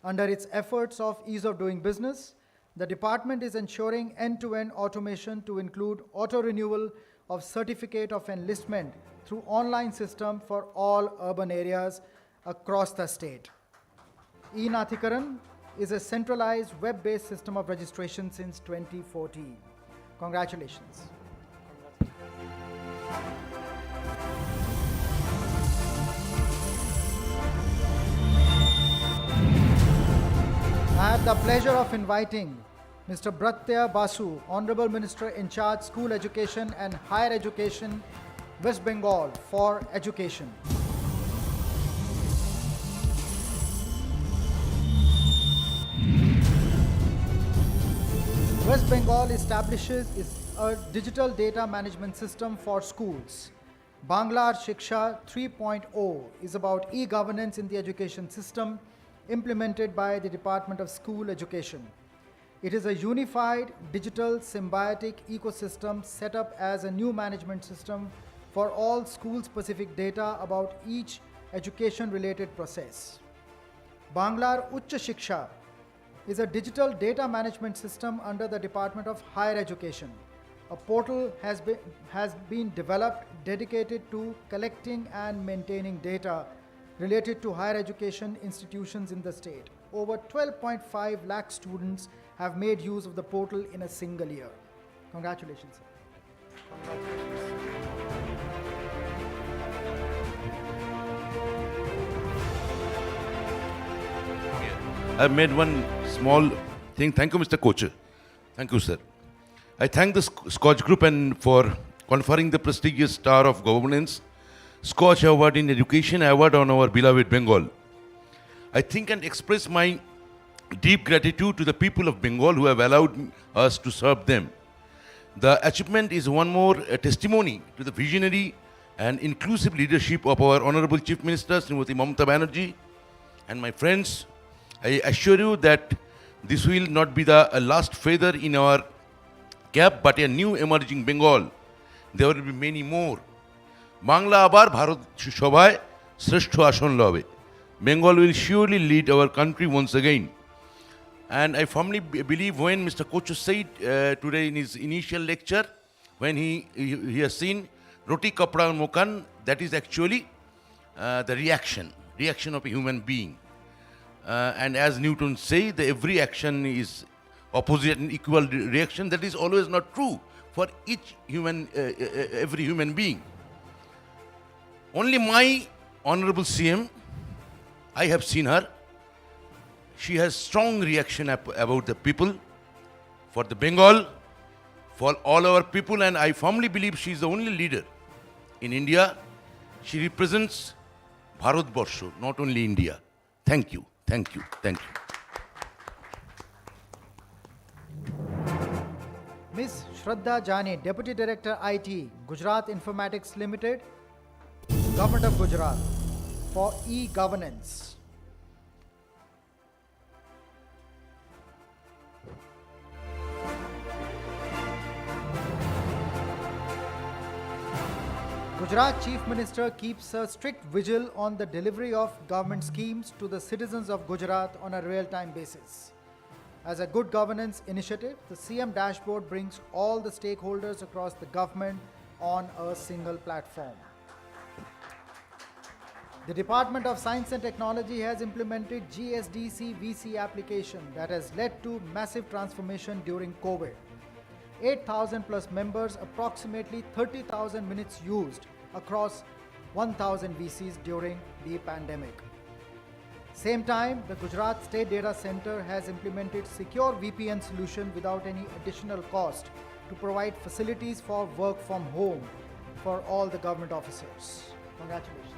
Under its efforts of ease of doing business, the department is ensuring end-to-end automation to include auto-renewal of certificate of enlistment through online system for all urban areas across the state. E-Nathikaran is a centralized web-based system of registration since 2014. Congratulations. I have the pleasure of inviting Mr. Bratya Basu, Honorable Minister in charge School Education and Higher Education, West Bengal, for education. West Bengal establishes a digital data management system for schools. Bangla Shiksha 3.0 is about e-governance in the education system implemented by the Department of School Education. It is a unified digital symbiotic ecosystem set up as a new management system for all school-specific data about each education-related process. Banglar Ucha Shiksha is a digital data management system under the Department of Higher Education. A portal has been developed dedicated to collecting and maintaining data related to higher education institutions in the state. Over 12.5 lakh students have made use of the portal in a single year. Congratulations, sir. I've made one small thing. Thank you, Mr. Kocher. Thank you, sir. I thank the SKOCH Group and for conferring the prestigious Star of Governance SKOCH Award in Education Award on our beloved Bengal. I think and express my deep gratitude to the people of Bengal who have allowed us to serve them. The achievement is one more testimony to the visionary and inclusive leadership of our Honorable Chief Minister, Srimati Mamata Banerjee. And my friends, I assure you that this will not be the last feather in our cap, but a new emerging Bengal. There will be many more. Bangla আবার ভারত সভায় শ্রেষ্ঠ আসন লবে. Bengal will surely lead our country once again. And I firmly believe when Mr. Kochu said today in his initial lecture, when he has seen roti kapda mokan, that is actually the reaction of a human being. And as Newton said, every action is opposite and equal reaction. That is always not true for each human, every human being. Only my honorable CM, I have seen her. She has strong reaction about the people, for the Bengal, for all our people, and I firmly believe she is the only leader in India. She represents Bharat Barsho, not only India. Thank you, thank you, thank you. Ms. Shraddha Jani, Deputy Director IT, Gujarat Informatics Limited, Government of Gujarat, for e-governance. Gujarat Chief Minister keeps a strict vigil on the delivery of government schemes to the citizens of Gujarat on a real-time basis. As a good governance initiative, the CM dashboard brings all the stakeholders across the government on a single platform. The Department of Science and Technology has implemented GSDC VC application that has led to massive transformation during COVID. 8,000 plus members, approximately 30,000 minutes used across 1,000 VCs during the pandemic. Same time, the Gujarat State Data Center has implemented secure VPN solution without any additional cost to provide facilities for work from home for all the government officers. Congratulations.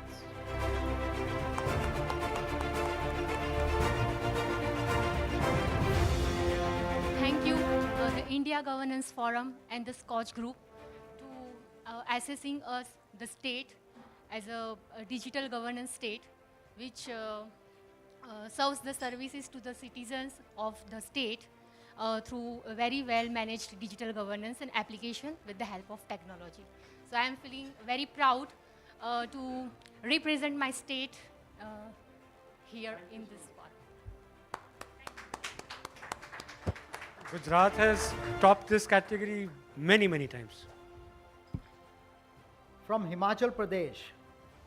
Thank you, the India Governance Forum and the SKOCH Group to assessing us, the state, as a digital governance state, which serves the services to the citizens of the state through a very well managed digital governance and application with the help of technology. So I am feeling very proud to represent my state here in this forum. Gujarat has topped this category many, many times. From Himachal Pradesh,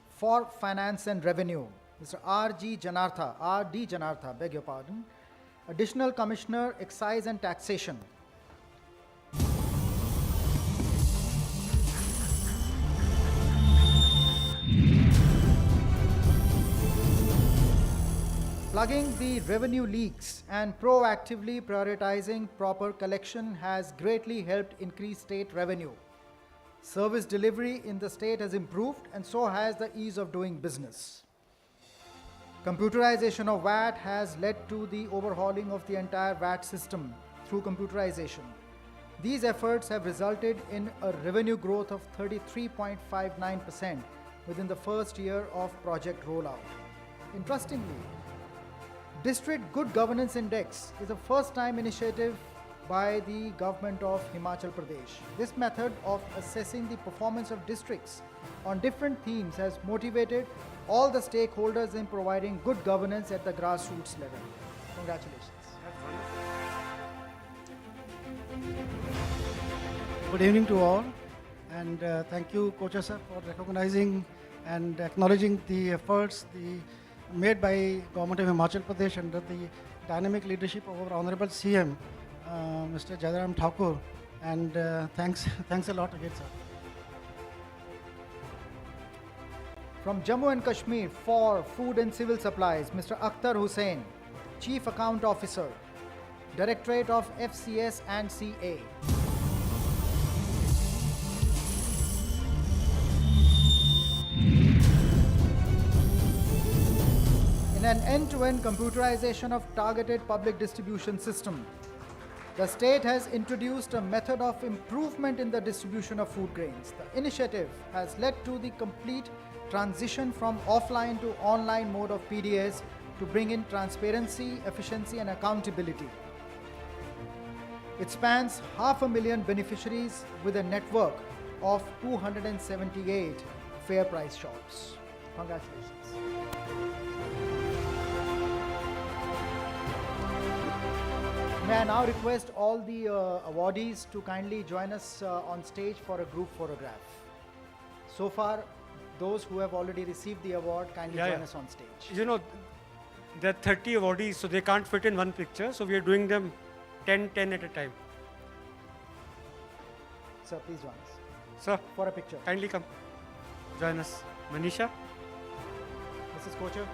for Finance and Revenue, Mr. R.D. Janartha, beg your pardon, Additional Commissioner, Excise and Taxation. Plugging the revenue leaks and proactively prioritizing proper collection has greatly helped increase state revenue. Service delivery in the state has improved, and so has the ease of doing business. Computerization of VAT has led to the overhauling of the entire VAT system through computerization. These efforts have resulted in a revenue growth of 33.59% within the first year of project rollout. Interestingly, District Good Governance Index is a first-time initiative by the government of Himachal Pradesh. This method of assessing the performance of districts on different themes has motivated all the stakeholders in providing good governance at the grassroots level. Congratulations. Good evening to all, and thank you, Kocha sir, for recognizing and acknowledging the efforts made by Government of Himachal Pradesh under the dynamic leadership of our Honorable CM, Mr. Jairam Thakur, and thanks a lot again, sir. From Jammu and Kashmir, for Food and Civil Supplies, Mr. Akhtar Hussain, Chief Account Officer, Directorate of FCS and CA. In an end-to-end computerization of targeted public distribution system, the state has introduced a method of improvement in the distribution of food grains. The initiative has led to the complete transition from offline to online mode of PDS to bring in transparency, efficiency and accountability. It spans 500,000 beneficiaries with a network of 278 fair price shops. Congratulations. May I now request all the awardees to kindly join us on stage for a group photograph. So far, those who have already received the award, kindly join us on stage. You know, there are 30 awardees, so they can't fit in one picture. So we are doing them 10 at a time. Sir, please join us. Sir, for a picture. Kindly come. Join us. Manisha. Mrs. Kocher.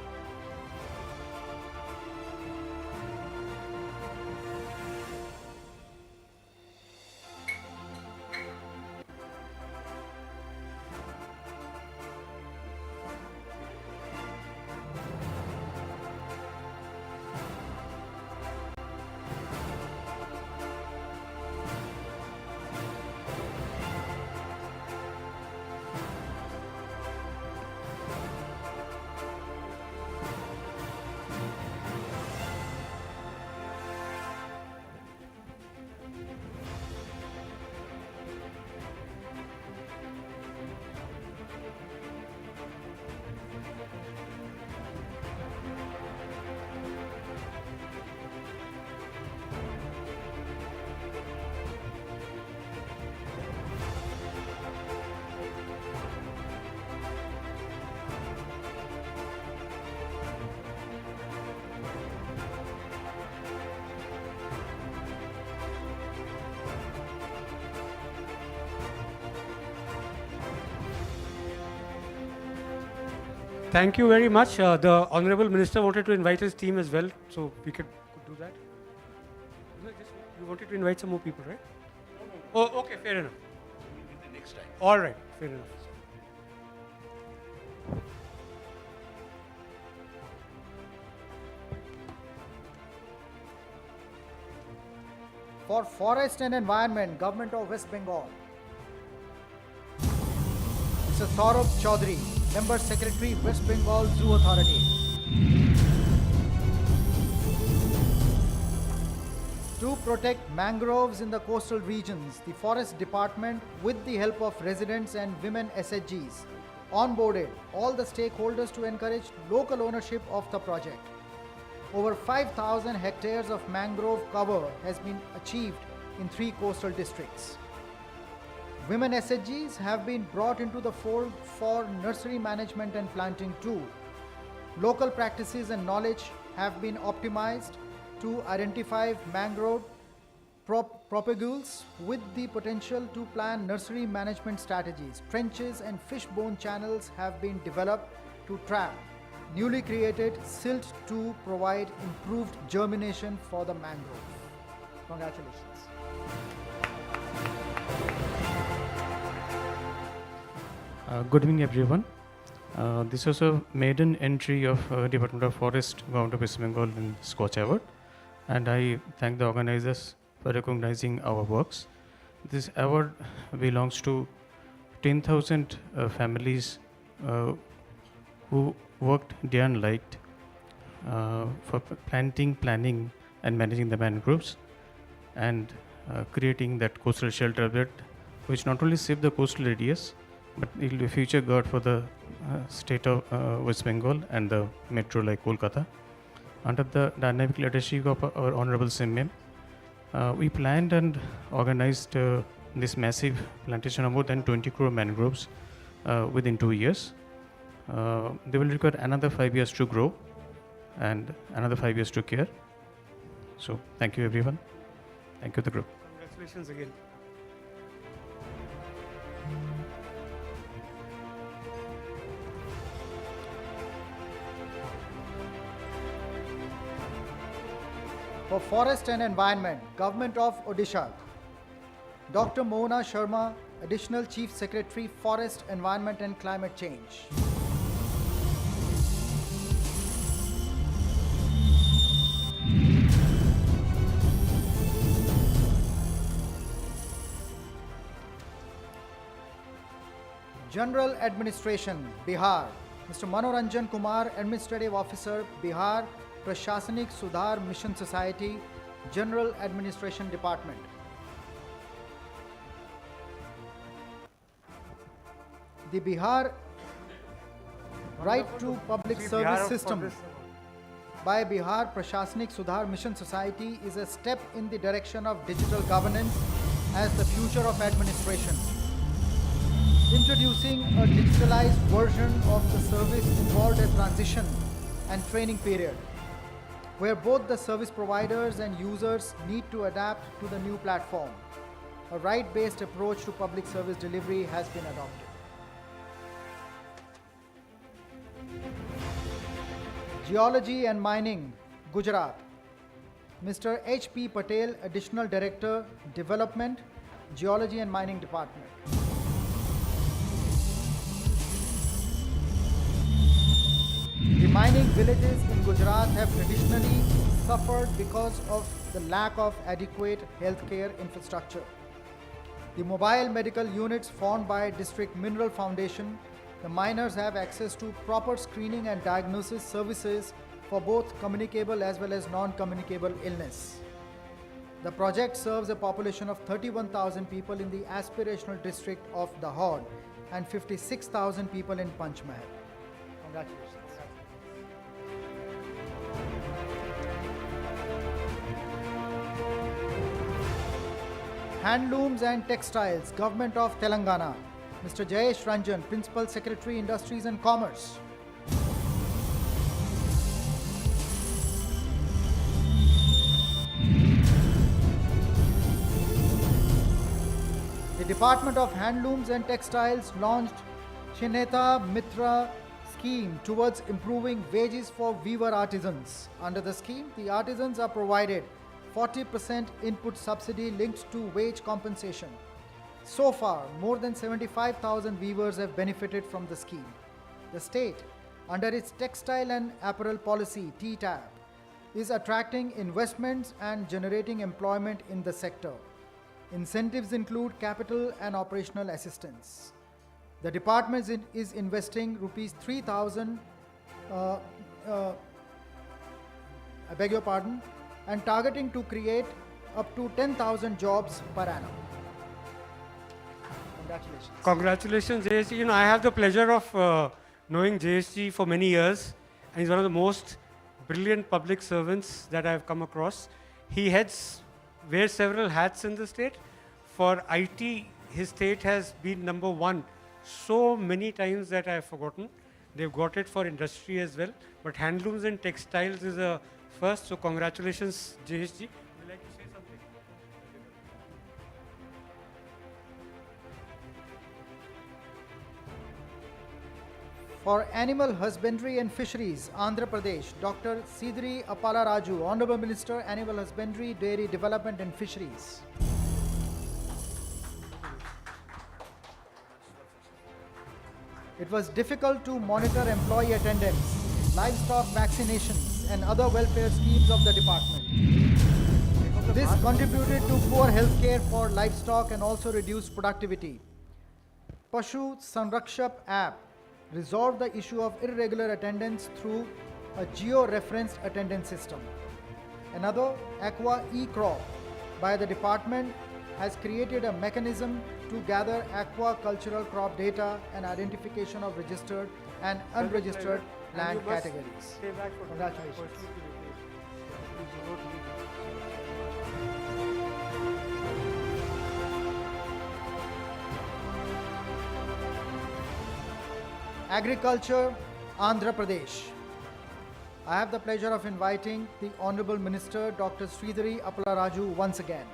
Thank you very much. The Honorable Minister wanted to invite his team as well, so we could do that. You wanted to invite some more people, right? Oh, okay, fair enough. Next time. All right, fair enough. For Forest and Environment, Government of West Bengal, Mr. Saurabh Chaudhary, Member Secretary, West Bengal Zoo Authority. To protect mangroves in the coastal regions, the Forest Department, with the help of residents and women SHGs, onboarded all the stakeholders to encourage local ownership of the project. Over 5,000 hectares of mangrove cover has been achieved in 3 coastal districts. Women SHGs have been brought into the fold for nursery management and planting too. Local practices and knowledge have been optimized to identify mangrove propagules with the potential to plan nursery management strategies. Trenches and fishbone channels have been developed to trap newly created silt to provide improved germination for the mangrove. Congratulations. Good evening, everyone. This was a maiden entry of Department of Forest, Government of West Bengal in SKOCH Award, and I thank the organizers for recognizing our works. This award belongs to 10,000 families who worked day and night for planting, planning, and managing the mangroves, and creating that coastal shelter bed, which not only save the coastal areas, but it will be a future guard for the state of West Bengal and the metro like Kolkata. Under the dynamic leadership of our Honorable Smmit, we planned and organized this massive plantation of more than 20 crore mangroves within 2 years. They will require another 5 years to grow and another 5 years to care. So thank you, everyone. Thank you, the group. Congratulations again. For Forest and Environment, Government of Odisha, Dr. Mona Sharma, Additional Chief Secretary, Forest, Environment and Climate Change. General Administration, Bihar, Mr. Manoranjan Kumar, Administrative Officer, Bihar Prashasanik Sudhar Mission Society, General Administration Department. The Bihar Right to Public Service System, by Bihar Prashasnik Sudhar Mission Society is a step in the direction of digital governance as the future of administration. Introducing a digitalized version of the service involved a transition and training period, where both the service providers and users need to adapt to the new platform. A right-based approach to public service delivery has been adopted. Geology and Mining, Gujarat. Mr. H.P. Patel, Additional Director, Development, Geology and Mining Department. The mining villages in Gujarat have traditionally suffered because of the lack of adequate healthcare infrastructure. The mobile medical units formed by District Mineral Foundation, the miners have access to proper screening and diagnosis services for both communicable as well as non-communicable illness. The project serves a population of 31,000 people in the aspirational district of Dahod and 56,000 people in Panchmahal. Congratulations. Handlooms and Textiles, Government of Telangana. Mr. Jayesh Ranjan, Principal Secretary, Industries and Commerce. The Department of Handlooms and Textiles launched Chineta Mitra scheme towards improving wages for weaver artisans. Under the scheme, the artisans are provided 40% input subsidy linked to wage compensation. So far, more than 75,000 weavers have benefited from the scheme. The state, under its Textile and Apparel Policy (TTAP), is attracting investments and generating employment in the sector. Incentives include capital and operational assistance. The department is investing rupees 3,000, and targeting to create up to 10,000 jobs per annum. Congratulations. Congratulations, JSG. You know, I have the pleasure of knowing JSG for many years, and he's one of the most brilliant public servants that I've come across. He wears several hats in the state. For IT, his state has been number one so many times that I've forgotten. They've got it for industry as well, but handlooms and textiles is a first. So congratulations, JSG. Would you like to say something? For Animal Husbandry and Fisheries, Andhra Pradesh, Dr. Sidri Appala Raju, Honorable Minister, Animal Husbandry, Dairy Development and Fisheries. It was difficult to monitor employee attendance, livestock vaccinations, and other welfare schemes of the department. This contributed to poor health care for livestock and also reduced productivity. Pashu Sanrakshap app resolved the issue of irregular attendance through a geo-referenced attendance system. Another, Aqua eCrop by the department, has created a mechanism to gather aquacultural crop data and identification of registered and unregistered land categories. Congratulations. Agriculture, Andhra Pradesh. I have the pleasure of inviting the Honorable Minister, Dr. Sridhari Appala Raju, once again.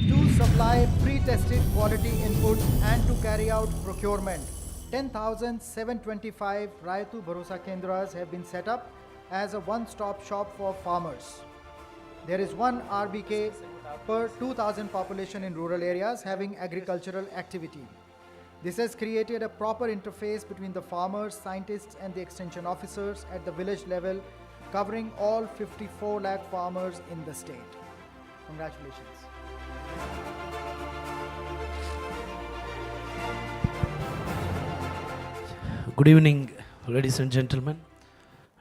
To supply pre-tested quality inputs and to carry out procurement, 10,725 Raitu Bharosa Kendras have been set up as a one-stop shop for farmers. There is one RBK per 2,000 population in rural areas having agricultural activity. This has created a proper interface between the farmers, scientists and the extension officers at the village level, covering all 54 lakh farmers in the state. Congratulations. Good evening, ladies and gentlemen,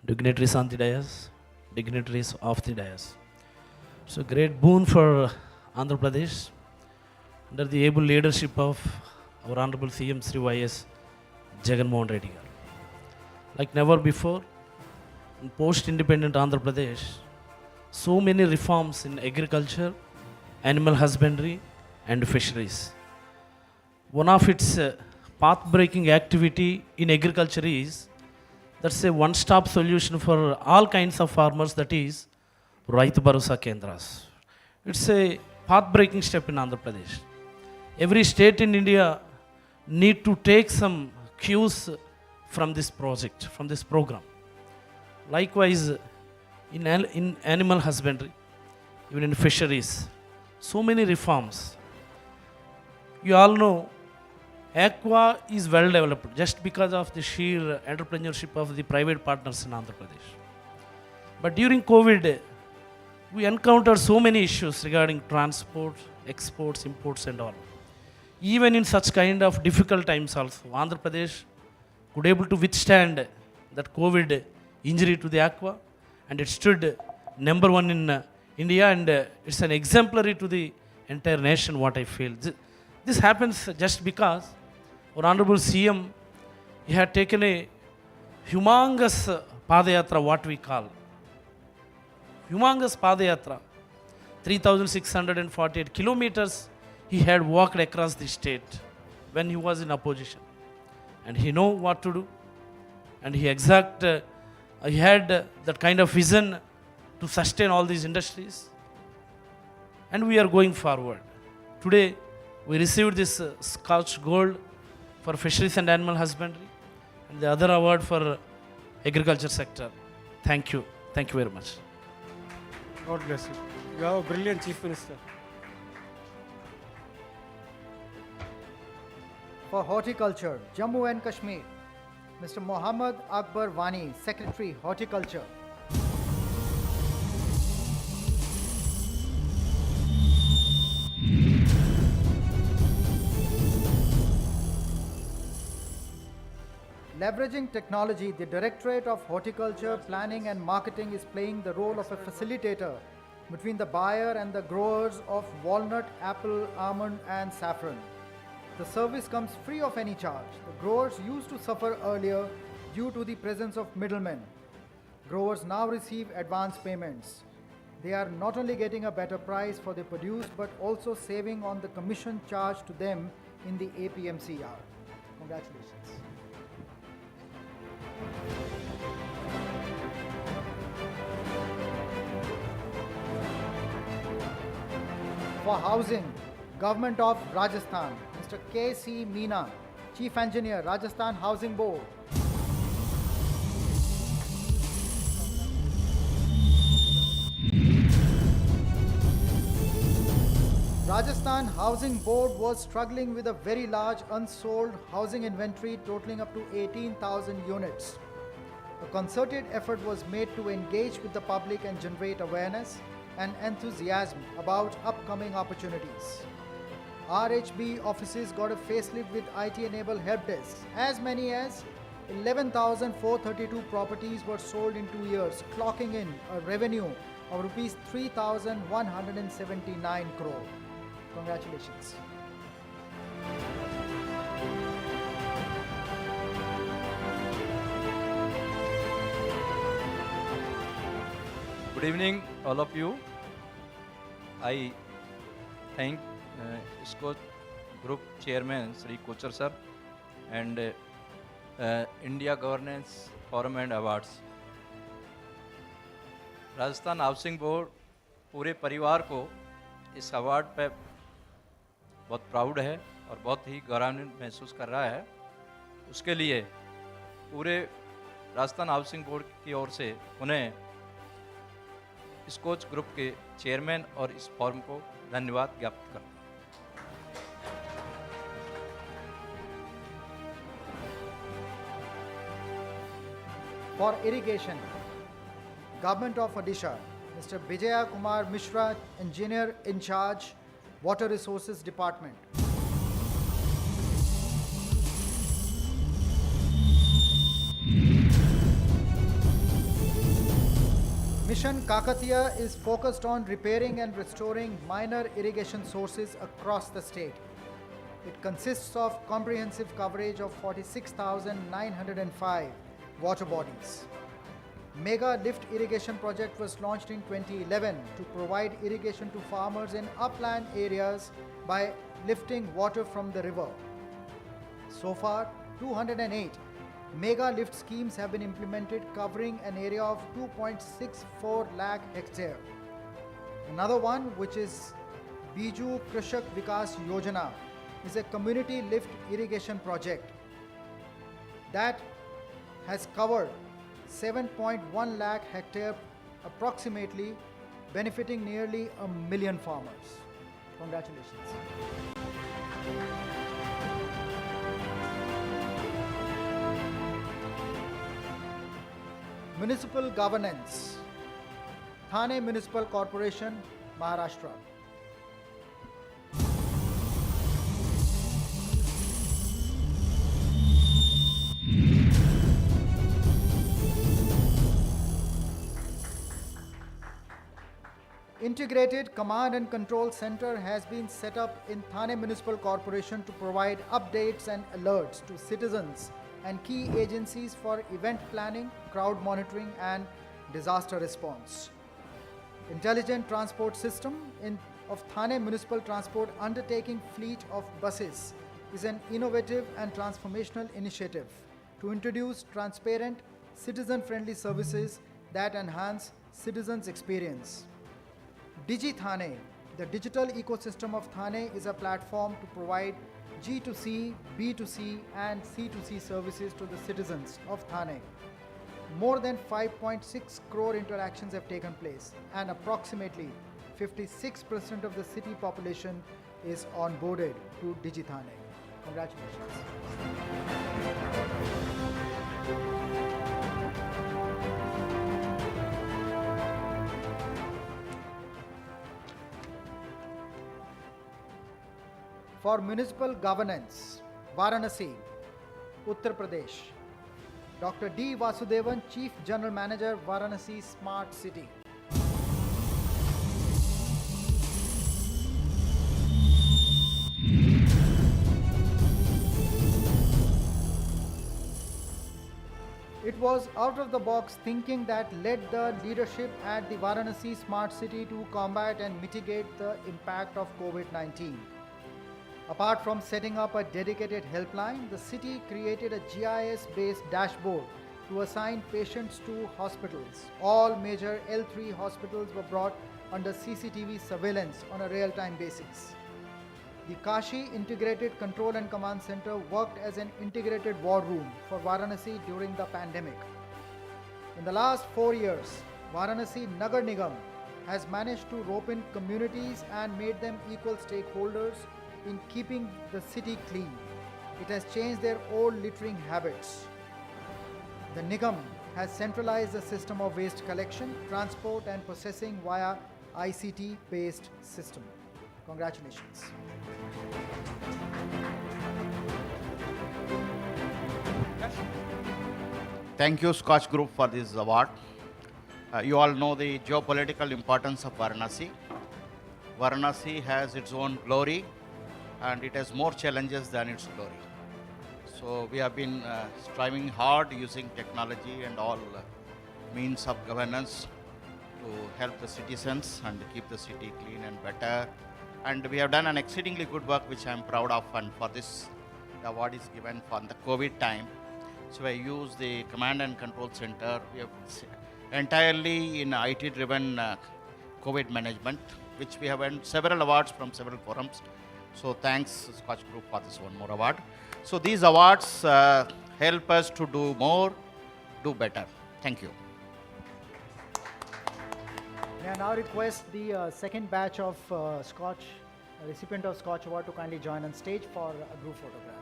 dignitaries on the dais, dignitaries of the dais. It's a great boon for Andhra Pradesh under the able leadership of our Honorable CM Sri Y.S. Jagannath Reddy garu. Like never before, in post-independent Andhra Pradesh, so many reforms in agriculture, animal husbandry and fisheries. One of its path-breaking activity in agriculture is that's a one-stop solution for all kinds of farmers, that is Raitu Bharosa Kendras. It's a path-breaking step in Andhra Pradesh. Every state in India need to take some cues from this project, from this program. Likewise, in animal husbandry, even in fisheries, so many reforms. You all know, aqua is well developed just because of the sheer entrepreneurship of the private partners in Andhra Pradesh. But during COVID, we encountered so many issues regarding transport, exports, imports and all. Even in such kind of difficult times also, Andhra Pradesh could able to withstand that COVID injury to the aqua, and it stood number one in India, and it's an exemplary to the entire nation, what I feel. This happens just because our Honorable CM, he had taken a humongous Padayatra, what we call. Humongous Padayatra. 3,648 kilometers he had walked across the state when he was in opposition. And he know what to do. And he had that kind of vision to sustain all these industries. And we are going forward. Today, we received this SKOCH Gold for fisheries and animal husbandry, and the other award for agriculture sector. Thank you. Thank you very much. God bless you. You are a brilliant Chief Minister. For Horticulture, Jammu and Kashmir, Mr. Mohammad Akbar Wani, Secretary, Horticulture. Leveraging technology, the Directorate of Horticulture, Planning and Marketing is playing the role of a facilitator between the buyer and the growers of walnut, apple, almond and saffron. The service comes free of any charge. The growers used to suffer earlier due to the presence of middlemen. Growers now receive advance payments. They are not only getting a better price for their produce, but also saving on the commission charged to them in the APMCR. Congratulations. For housing, Government of Rajasthan, Mr. K.C. Meena, Chief Engineer, Rajasthan Housing Board. Rajasthan Housing Board was struggling with a very large unsold housing inventory totaling up to 18,000 units. A concerted effort was made to engage with the public and generate awareness and enthusiasm about upcoming opportunities. RHB offices got a facelift with IT-enabled help desks. As many as 11,432 properties were sold in 2 years, clocking in a revenue of rupees 3,179 crore. Congratulations. Good evening, all of you. I thank SKOCH Group Chairman Sri Kochar Sir and India Governance Forum and Awards. Rajasthan housing board पूरे परिवार को इस award पे बहुत proud है और बहुत ही गौरवान्वित महसूस कर रहा है। उसके लिए पूरे राजस्थान हाउसिंग बोर्ड की ओर से उन्हें स्कोच ग्रुप के चेयरमैन और इस फॉर्म को धन्यवाद ज्ञापित करता हूं। For irrigation, Government of Odisha, Mr. Vijaya Kumar Mishra, Engineer in Charge, Water Resources Department. Mission Kakatiya is focused on repairing and restoring minor irrigation sources across the state. It consists of comprehensive coverage of 46,905 water bodies. Mega lift irrigation project was launched in 2011 to provide irrigation to farmers in upland areas by lifting water from the river. So far, 208 mega lift schemes have been implemented covering an area of 2.64 lakh hectare. Another one, which is Biju Krishak Vikas Yojana, is a community lift irrigation project that has covered 7.1 lakh hectare approximately, benefiting nearly 1 million farmers. Congratulations. Municipal governance. Thane Municipal Corporation, Maharashtra. Integrated Command and Control Center has been set up in Thane Municipal Corporation to provide updates and alerts to citizens and key agencies for event planning, crowd monitoring, and disaster response. Intelligent Transport System of Thane Municipal Transport undertaking fleet of buses is an innovative and transformational initiative to introduce transparent, citizen-friendly services that enhance citizens' experience. Digi Thane, the digital ecosystem of Thane, is a platform to provide G2C, B2C, and C2C services to the citizens of Thane. More than 5.6 crore interactions have taken place, and approximately 56% of the city population is onboarded to Digi Thane. Congratulations. For municipal governance, Varanasi, Uttar Pradesh. Dr. D. Vasudevan, Chief General Manager, Varanasi Smart City. It was out-of-the-box thinking that led the leadership at the Varanasi Smart City to combat and mitigate the impact of COVID-19. Apart from setting up a dedicated helpline, the city created a GIS-based dashboard to assign patients to hospitals. All major L3 hospitals were brought under CCTV surveillance on a real-time basis. The Kashi Integrated Control and Command Center worked as an integrated war room for Varanasi during the pandemic. In the last 4 years, Varanasi Nagar Nigam has managed to rope in communities and made them equal stakeholders in keeping the city clean. It has changed their old littering habits. The Nigam has centralized the system of waste collection, transport, and processing via ICT-based system. Congratulations. Thank you, SKOCH Group, for this award. You all know the geopolitical importance of Varanasi. Varanasi has its own glory, and it has more challenges than its glory. So we have been striving hard using technology and all means of governance to help the citizens and keep the city clean and better. And we have done an exceedingly good work, which I am proud of, and for this the award is given for the COVID time. So I use the Command and Control Center. We have entirely in IT-driven COVID management, which we have won several awards from several forums. So thanks SKOCH Group for this one more award. So these awards help us to do more, do better. Thank you. May I now request the second batch of SKOCH, recipient of SKOCH Award, to kindly join on stage for a group photograph.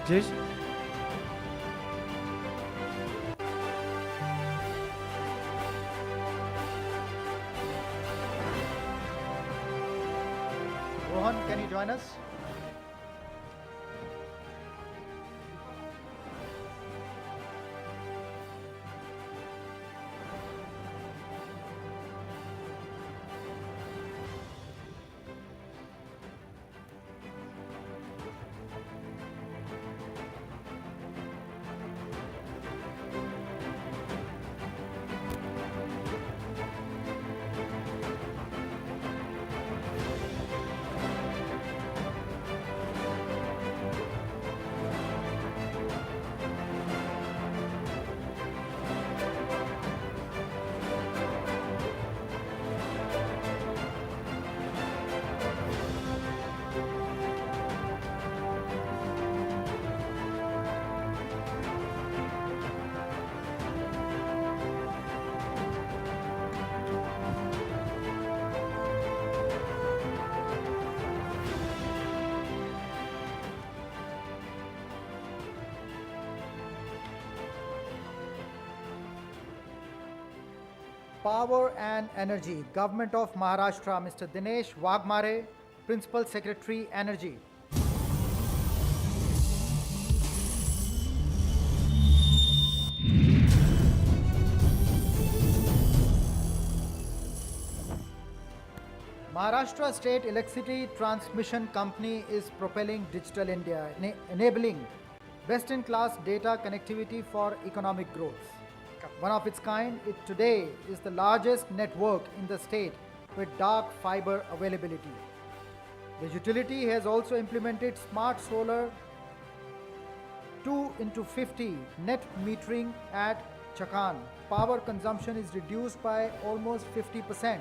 Jesh? Rohan, can you join us? Power and Energy, Government of Maharashtra, Mr. Dinesh Wagmare, Principal Secretary, Energy. Maharashtra State Electricity Transmission Company is propelling Digital India, enabling best-in-class data connectivity for economic growth. One of its kind, it today is the largest network in the state with dark fiber availability. The utility has also implemented smart solar 2x50 net metering at Chakan. Power consumption is reduced by almost 50%.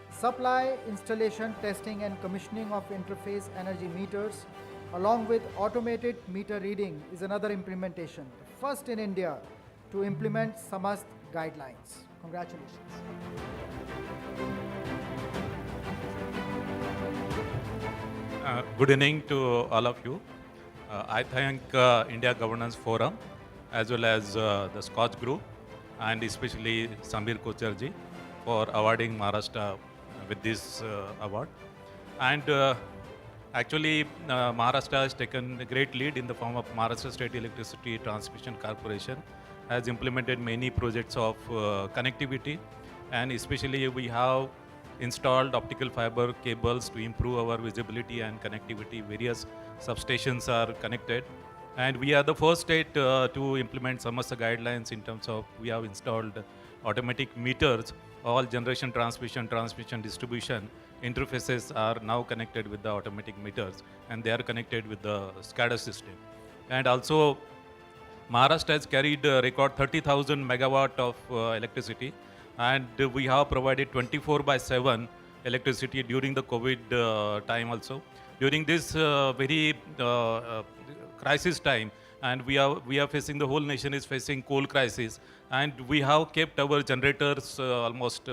Supply, installation, testing and commissioning of interface energy meters along with automated meter reading is another implementation, first in India to implement SAMAST guidelines. Congratulations. Good evening to all of you. I thank India Governance Forum as well as the SKOCH Group and especially Samir Kocharji for awarding Maharashtra with this award. And actually, Maharashtra has taken a great lead in the form of Maharashtra State Electricity Transmission Corporation, has implemented many projects of connectivity, and especially we have installed optical fiber cables to improve our visibility and connectivity. Various substations are connected, and we are the first state to implement SAMAST guidelines in terms of we have installed automatic meters. All generation, transmission, distribution interfaces are now connected with the automatic meters, and they are connected with the SCADA system. And also, Maharashtra has carried a record 30,000 megawatt of electricity, and we have provided 24/7 electricity during the COVID time also. During this very crisis time, and we are facing, the whole nation is facing coal crisis, and we have kept our generators almost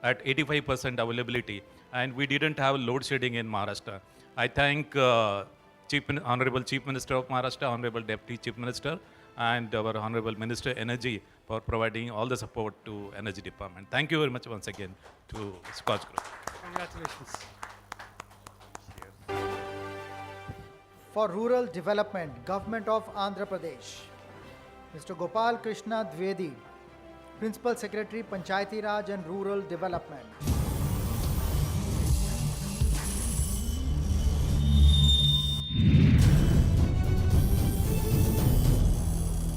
at 85% availability, and we didn't have load shedding in Maharashtra. I thank Honorable Chief Minister of Maharashtra, Honorable Deputy Chief Minister, and our Honorable Minister Energy for providing all the support to Energy Department. Thank you very much once again to SKOCH Group. Congratulations. For Rural Development, Government of Andhra Pradesh, Mr. Gopal Krishna Dwivedi, Principal Secretary, Panchayati Raj and Rural Development.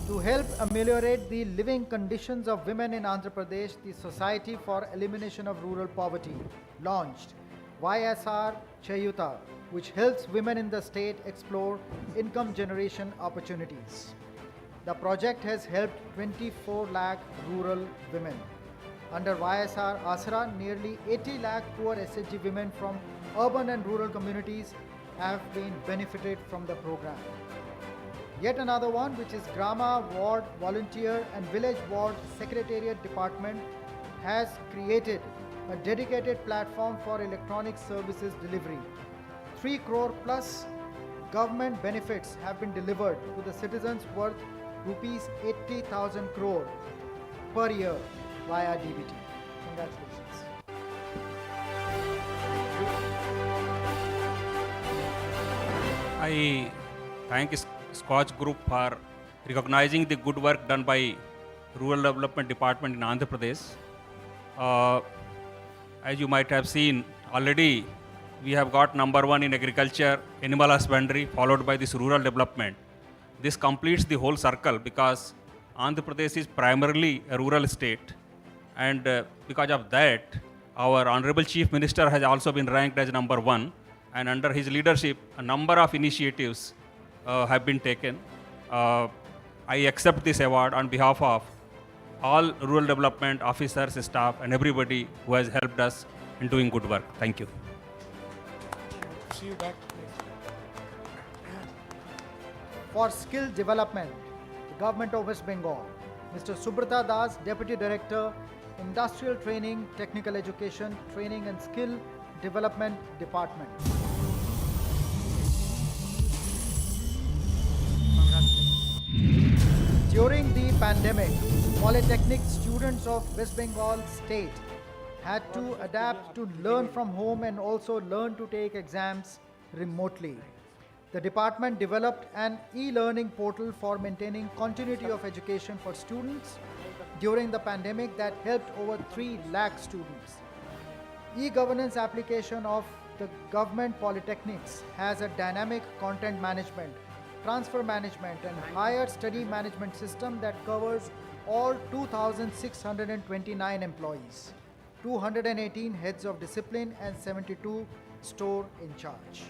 To help ameliorate the living conditions of women in Andhra Pradesh, the Society for Elimination of Rural Poverty launched YSR Chayuta, which helps women in the state explore income generation opportunities. The project has helped 24 lakh rural women. Under YSR Asra, nearly 80 lakh poor SHG women from urban and rural communities have been benefited from the program. Yet another one, which is Grama Ward Volunteer and Village Ward Secretariat Department, has created a dedicated platform for electronic services delivery. 3 crore plus government benefits have been delivered to the citizens worth rupees 80,000 crore per year via DBT. Congratulations. I thank SKOCH Group for recognizing the good work done by Rural Development Department in Andhra Pradesh. As you might have seen already, we have got number 1 in agriculture, animal husbandry, followed by this rural development. This completes the whole circle because Andhra Pradesh is primarily a rural state, and because of that, our Honorable Chief Minister has also been ranked as number 1, and under his leadership, a number of initiatives have been taken. I accept this award on behalf of all rural development officers, staff, and everybody who has helped us in doing good work. Thank you. See you back. For skill development, the Government of West Bengal, Mr. Subrata Das, Deputy Director, Industrial Training, Technical Education, Training and Skill Development Department. During the pandemic, polytechnic students of West Bengal state had to adapt to learn from home and also learn to take exams remotely. The department developed an e-learning portal for maintaining continuity of education for students during the pandemic that helped over 3 lakh students. E-governance application of the government polytechnics has a dynamic content management, transfer management and higher study management system that covers all 2,629 employees, 218 heads of discipline and 72 store in charge.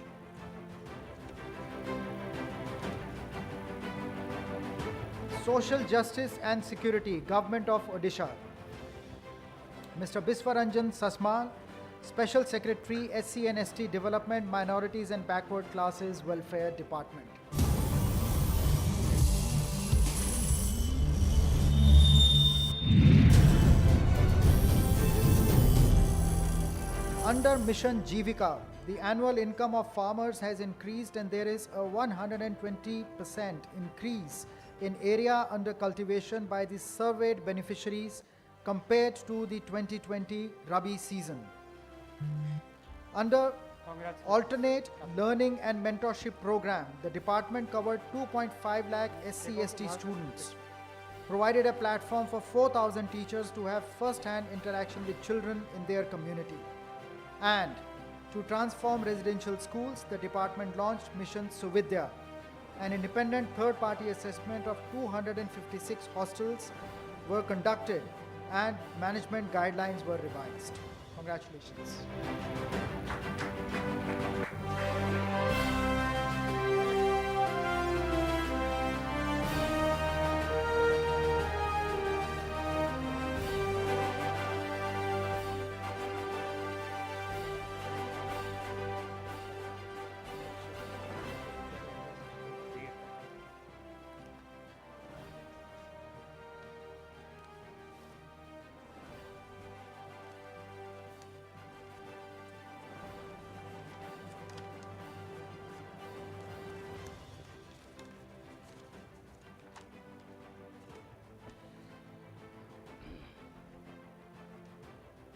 Social Justice and Security, Government of Odisha. Mr. Biswaranjan Sasmal, Special Secretary, SC and ST Development, Minorities and Backward Classes Welfare Department. Under Mission Jivika, the annual income of farmers has increased and there is a 120% increase in area under cultivation by the surveyed beneficiaries compared to the 2020 Rabi season. Under Alternate Learning and Mentorship Program, the department covered 2.5 lakh SC/ST students, provided a platform for 4,000 teachers to have first-hand interaction with children in their community. And to transform residential schools, the department launched Mission Suvidya, an independent third-party assessment of 256 hostels were conducted and management guidelines were revised. Congratulations.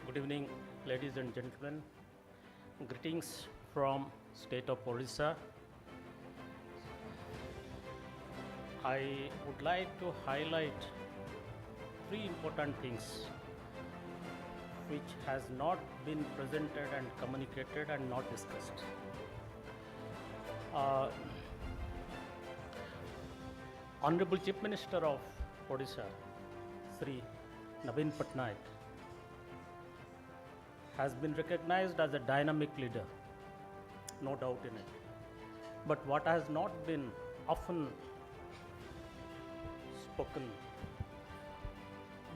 Good evening, ladies and gentlemen. Greetings from state of Odisha. I would like to highlight 3 important things which has not been presented and communicated and not discussed. Honorable Chief Minister of Odisha, Sri Naveen Patnaik, has been recognized as a dynamic leader, no doubt in it. But what has not been often spoken,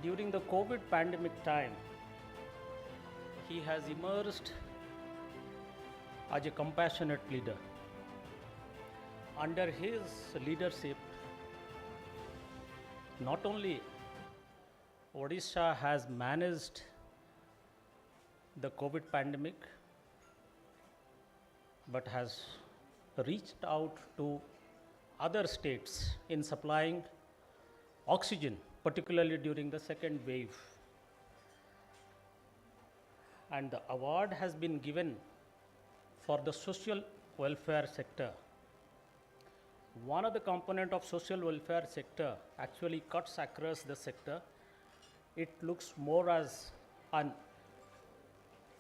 during the COVID pandemic time, he has emerged as a compassionate leader. Under his leadership, not only Odisha has managed the COVID pandemic, but has reached out to other states in supplying oxygen, particularly during the second wave. And the award has been given for the social welfare sector. One of the component of social welfare sector actually cuts across the sector. It looks more as an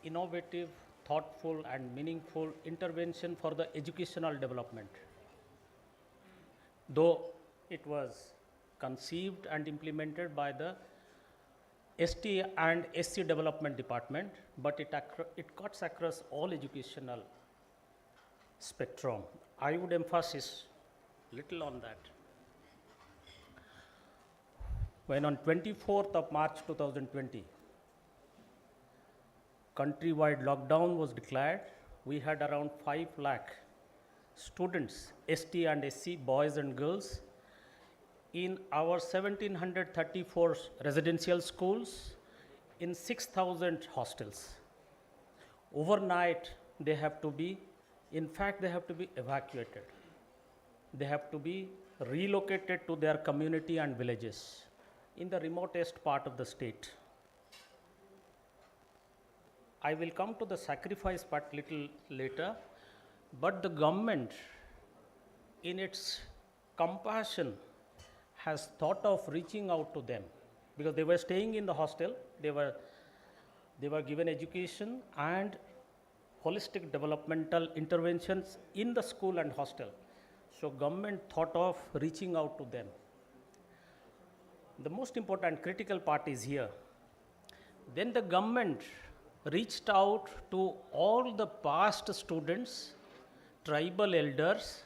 innovative, thoughtful and meaningful intervention for the educational development. Though it was conceived and implemented by the ST and SC development department, but it cuts across all educational spectrum. I would emphasize little on that. When on 24th of March 2020, countrywide lockdown was declared, we had around 5 lakh students, ST and SC, boys and girls, in our 1734 residential schools, in 6,000 hostels. Overnight, they have to be, in fact, they have to be evacuated. They have to be relocated to their community and villages. in the remotest part of the state. I will come to the sacrifice part little later, but the government, in its compassion, has thought of reaching out to them because they were staying in the hostel, they were given education and holistic developmental interventions in the school and hostel. So government thought of reaching out to them. The most important critical part is here. Then the government reached out to all the past students, tribal elders,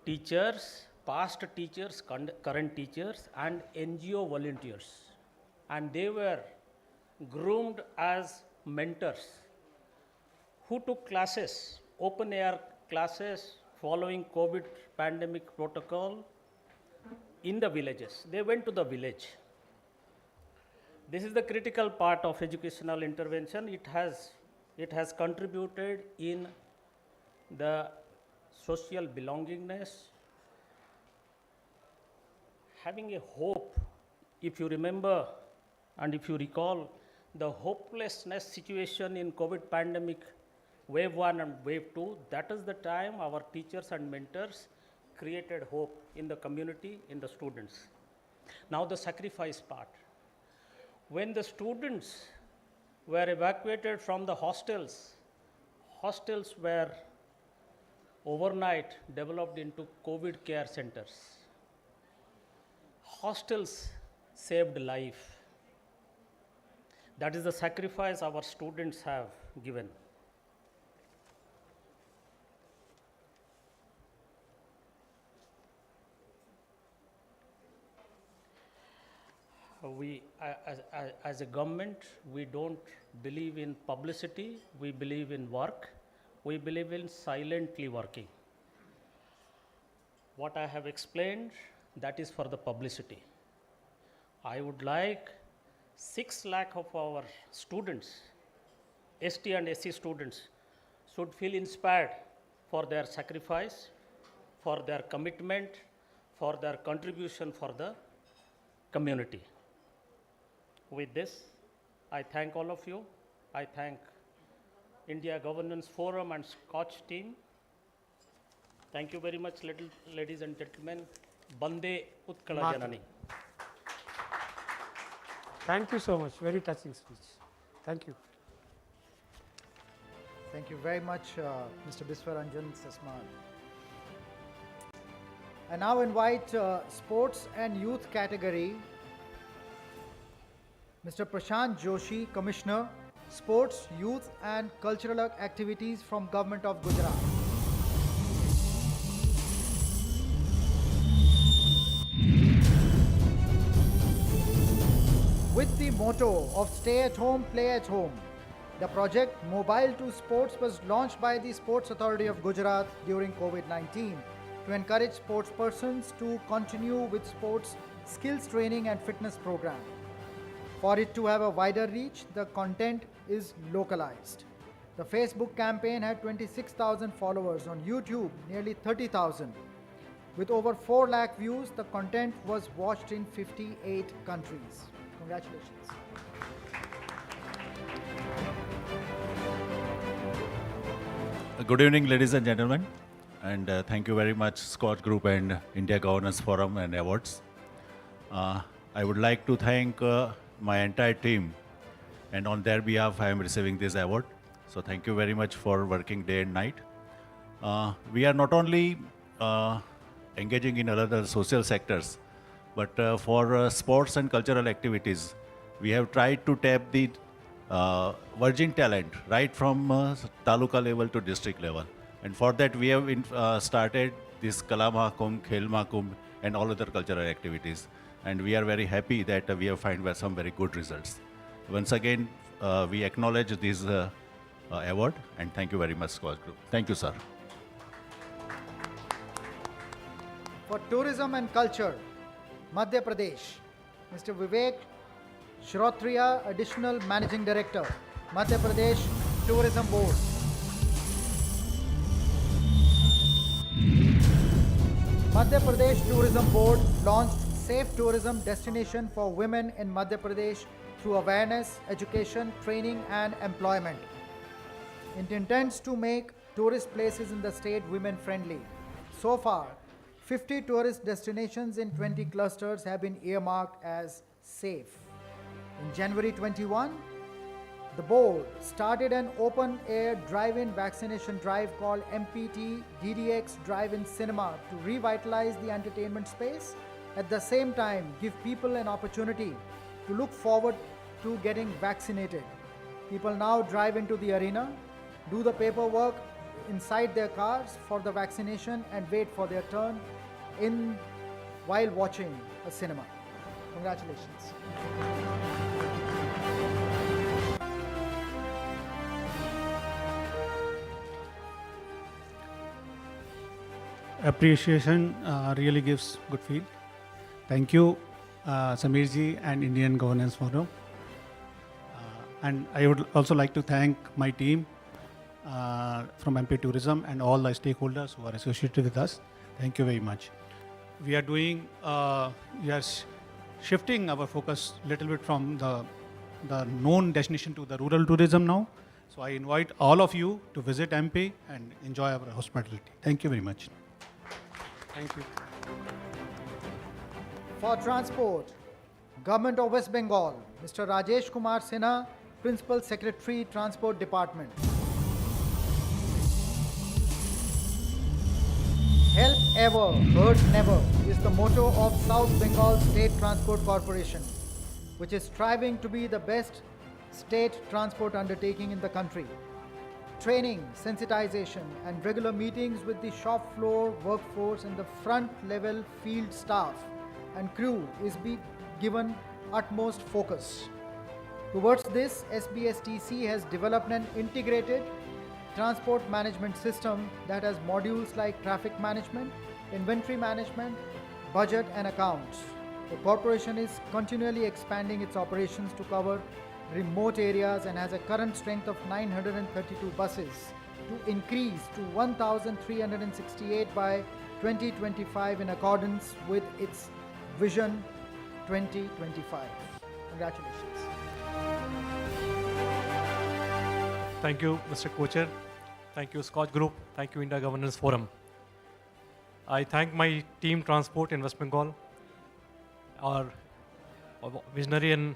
teachers, past teachers, current teachers, and NGO volunteers. And they were groomed as mentors who took classes, open air classes following COVID pandemic protocol in the villages. They went to the village. This is the critical part of educational intervention. It has contributed in the social belongingness, having a hope. If you remember and if you recall the hopelessness situation in COVID pandemic, wave 1 and wave 2, that is the time our teachers and mentors created hope in the community, in the students. Now the sacrifice part. When the students were evacuated from the hostels, hostels were overnight developed into COVID care centers. Hostels saved life. That is the sacrifice our students have given. We, as a government, we don't believe in publicity, we believe in work, we believe in silently working. What I have explained, that is for the publicity. I would like 6 lakh of our students, ST and SC students, should feel inspired for their sacrifice, for their commitment, for their contribution for the community. With this, I thank all of you. I thank India Governance Forum and SKOCH team. Thank you very much, ladies and gentlemen. Bande Utkala Janani. Thank you so much. Very touching speech. Thank you. Thank you very much, Mr. Biswaranjan Sasman. I now invite sports and youth category, Mr. Prashant Joshi, Commissioner, Sports, Youth and Cultural Activities from Government of Gujarat. With the motto of Stay at Home, Play at Home, the project Mobile to Sports was launched by the Sports Authority of Gujarat during COVID-19 to encourage sports persons to continue with sports skills training and fitness program. For it to have a wider reach, the content is localized. The Facebook campaign had 26,000 followers, on YouTube nearly 30,000. With over 4 lakh views, the content was watched in 58 countries. Congratulations. Good evening, ladies and gentlemen, and thank you very much, SKOCH Group and India Governance Forum and Awards. I would like to thank my entire team, and on their behalf I am receiving this award. So thank you very much for working day and night. We are not only engaging in other social sectors, but for sports and cultural activities, we have tried to tap the virgin talent right from taluka level to district level. And for that we have started this Kala Mahakumbh, Khel Mahakumbh and all other cultural activities. And we are very happy that we have found some very good results. Once again, we acknowledge this award and thank you very much, SKOCH Group. Thank you, sir. For tourism and culture, Madhya Pradesh, Mr. Vivek Shrotriya, Additional Managing Director, Madhya Pradesh Tourism Board. Madhya Pradesh Tourism Board launched safe tourism destination for women in Madhya Pradesh through awareness, education, training and employment. It intends to make tourist places in the state women friendly. So far, 50 tourist destinations in 20 clusters have been earmarked as safe. In January 21, the board started an open-air drive-in vaccination drive called MPT DDX Drive-in Cinema to revitalize the entertainment space. At the same time, give people an opportunity to look forward to getting vaccinated. People now drive into the arena, do the paperwork inside their cars for the vaccination and wait for their turn in while watching a cinema. Congratulations. Appreciation really gives good feel. Thank you, Samir ji and Indian Governance Forum. And I would also like to thank my team from MP Tourism and all the stakeholders who are associated with us. Thank you very much. We are doing, we are shifting our focus a little bit from the known destination to the rural tourism now. So I invite all of you to visit MP and enjoy our hospitality. Thank you very much. Thank you. For transport, Government of West Bengal, Mr. Rajesh Kumar Sinha, Principal Secretary, Transport Department. Help ever, hurt never is the motto of South Bengal State Transport Corporation, which is striving to be the best state transport undertaking in the country. Training, sensitization and regular meetings with the shop floor workforce and the front level field staff and crew is being given utmost focus. Towards this, SBSTC has developed an integrated transport management system that has modules like traffic management, inventory management, budget and accounts. The corporation is continually expanding its operations to cover remote areas and has a current strength of 932 buses to increase to 1,368 by 2025 in accordance with its Vision 2025. Congratulations. Thank you, Mr. Co-Chair. Thank you, SKOCH Group. Thank you, India Governance Forum. I thank my team Transport in West Bengal, our visionary and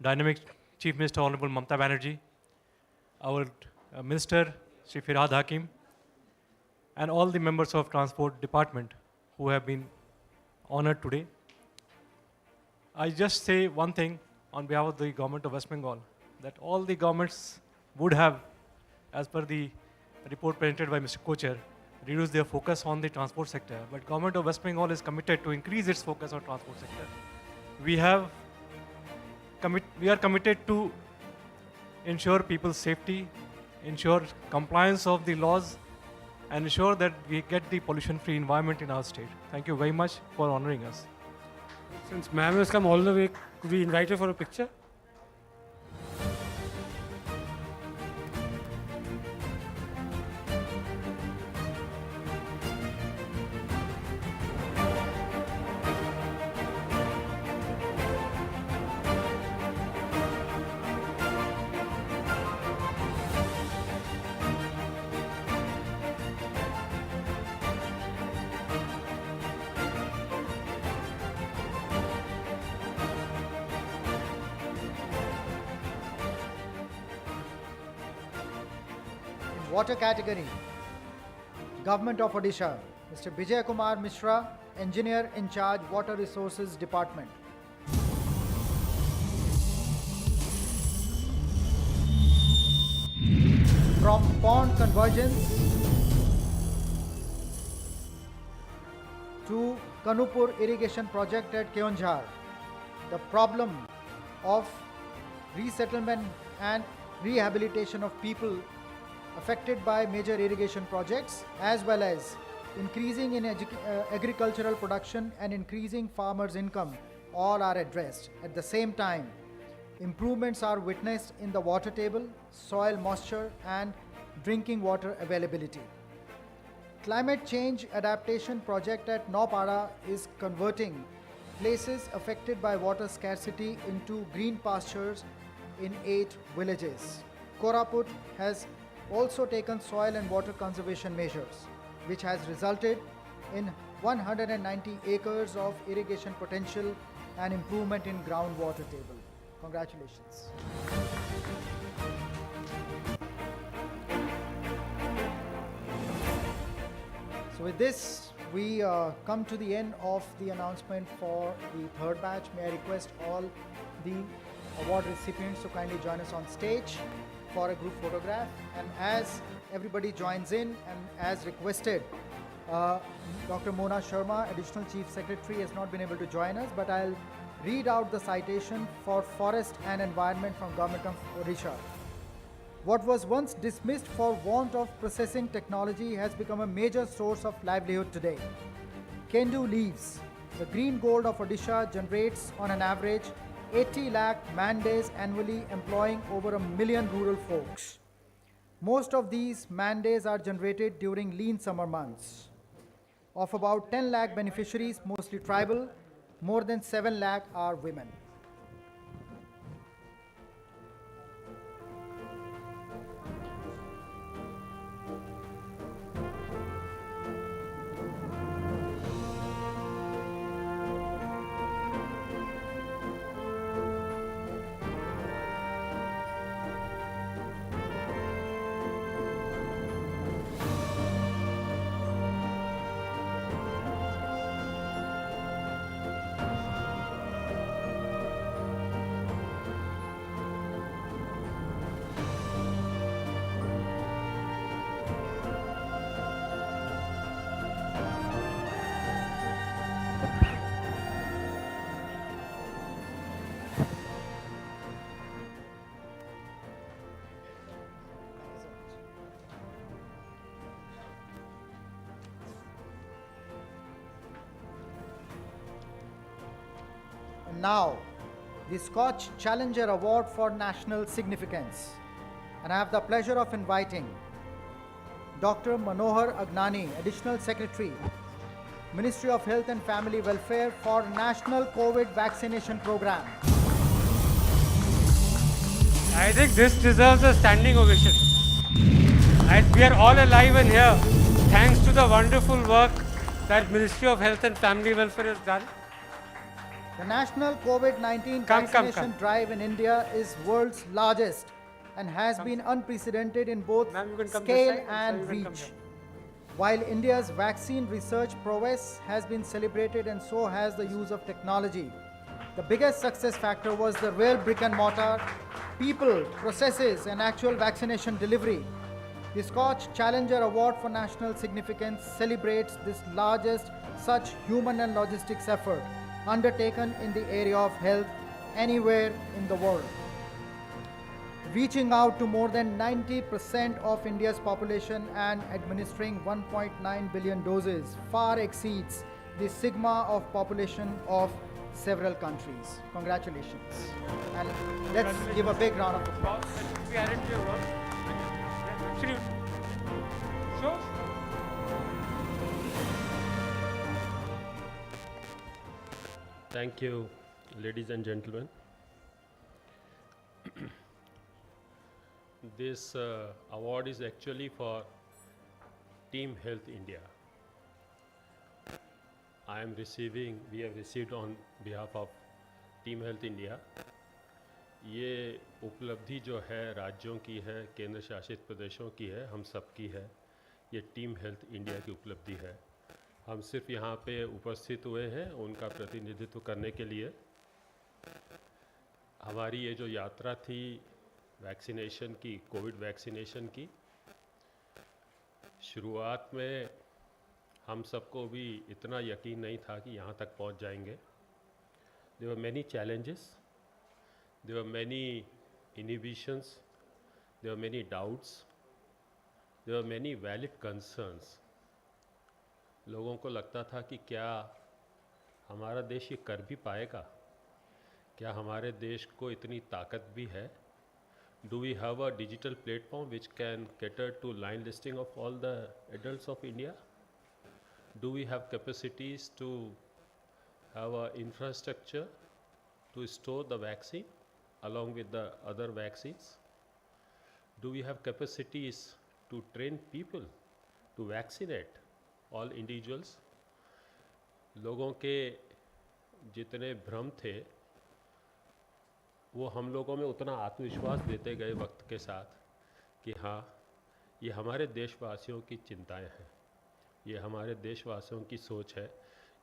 dynamic Chief Minister Honorable Mamata Banerjee, our Minister Shri Firhad Hakim, and all the members of Transport Department who have been honored today. I just say one thing on behalf of the Government of West Bengal, that all the governments would have, as per the report presented by Mr. Co-Chair, reduced their focus on the transport sector. But Government of West Bengal is committed to increase its focus on transport sector. We are committed to ensure people's safety, ensure compliance of the laws, and ensure that we get the pollution-free environment in our state. Thank you very much for honoring us. Since ma'am has come all the way, could we invite her for a picture? Water category, Government of Odisha, Mr. Vijay Kumar Mishra, Engineer in Charge, Water Resources Department. From pond convergence to Kanupur irrigation project at Keonjhar, the problem of resettlement and rehabilitation of people affected by major irrigation projects, as well as increasing in agricultural production and increasing farmers' income, all are addressed. At the same time, improvements are witnessed in the water table, soil moisture and drinking water availability. Climate change adaptation project at Naupara is converting places affected by water scarcity into green pastures in 8 villages. Koraput has also taken soil and water conservation measures, which has resulted in 190 acres of irrigation potential and improvement in groundwater table. Congratulations. So with this, we come to the end of the announcement for the third batch. May I request all the award recipients to kindly join us on stage for a group photograph. And as everybody joins in and as requested, Dr. Mona Sharma, Additional Chief Secretary, has not been able to join us, but I'll read out the citation for Forest and Environment from Government of Odisha. What was once dismissed for want of processing technology has become a major source of livelihood today. Kendu leaves. The green gold of Odisha generates on an average 80 lakh man-days annually, employing over 1 million rural folks. Most of these man-days are generated during lean summer months. Of about 10 lakh beneficiaries, mostly tribal, more than 7 lakh are women. And now, the Scotch Challenger Award for National Significance. And I have the pleasure of inviting Dr. Manohar Agnani, Additional Secretary, Ministry of Health and Family Welfare, for National COVID Vaccination Program. I think this deserves a standing ovation. As we are all alive and here, thanks to the wonderful work that Ministry of Health and Family Welfare has done. The National COVID-19 vaccination drive in India is world's largest and has been unprecedented in both scale and reach. While India's vaccine research prowess has been celebrated, and so has the use of technology, the biggest success factor was the real brick and mortar, people, processes, and actual vaccination delivery. The Scotch Challenger Award for National Significance celebrates this largest such human and logistics effort undertaken in the area of health anywhere in the world. Reaching out to more than 90% of India's population and administering 1.9 billion doses far exceeds the sigma of population of several countries. Congratulations. And let's give a big round of applause. We added to your work. Absolutely. Sure. Thank you, ladies and gentlemen. This award is actually for Team Health India. We have received on behalf of Team Health India. ये उपलब्धि जो है राज्यों की है, केंद्र शासित प्रदेशों की है, हम सब की है। ये टीम हेल्थ इंडिया की उपलब्धि है। हम सिर्फ यहाँ पे उपस्थित हुए हैं उनका प्रतिनिधित्व करने के लिए। हमारी ये जो यात्रा थी वैक्सीनेशन की, कोविड वैक्सीनेशन की, शुरुआत में हम सबको भी इतना यकीन नहीं था कि यहाँ तक पहुँच जाएंगे। There were many challenges, there were many inhibitions, there were many doubts, there were many valid concerns. लोगों को लगता था कि क्या हमारा देश ये कर भी पाएगा? क्या हमारे देश को इतनी ताकत भी है? Do we have a digital platform which can cater to line listing of all the adults of India? Do we have capacities to have an infrastructure to store the vaccine along with the other vaccines? Do we have capacities to train people to vaccinate all individuals? लोगों के जितने भ्रम थे वो हम लोगों में उतना आत्मविश्वास देते गए वक्त के साथ कि हाँ, ये हमारे देशवासियों की चिंताएं हैं, ये हमारे देशवासियों की सोच है,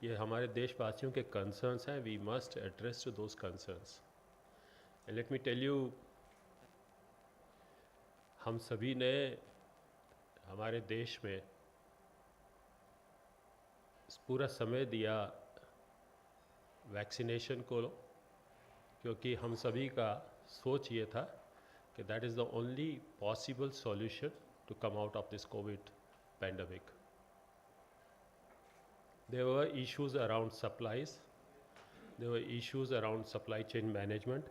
ये हमारे देशवासियों के कंसर्न्स हैं. We must address to those concerns. And let me tell you, हम सभी ने हमारे देश में पूरा समय दिया वैक्सीनेशन को, क्योंकि हम सभी का सोच ये था कि that is the only possible solution to come out of this COVID pandemic. There were issues around supplies, there were issues around supply chain management,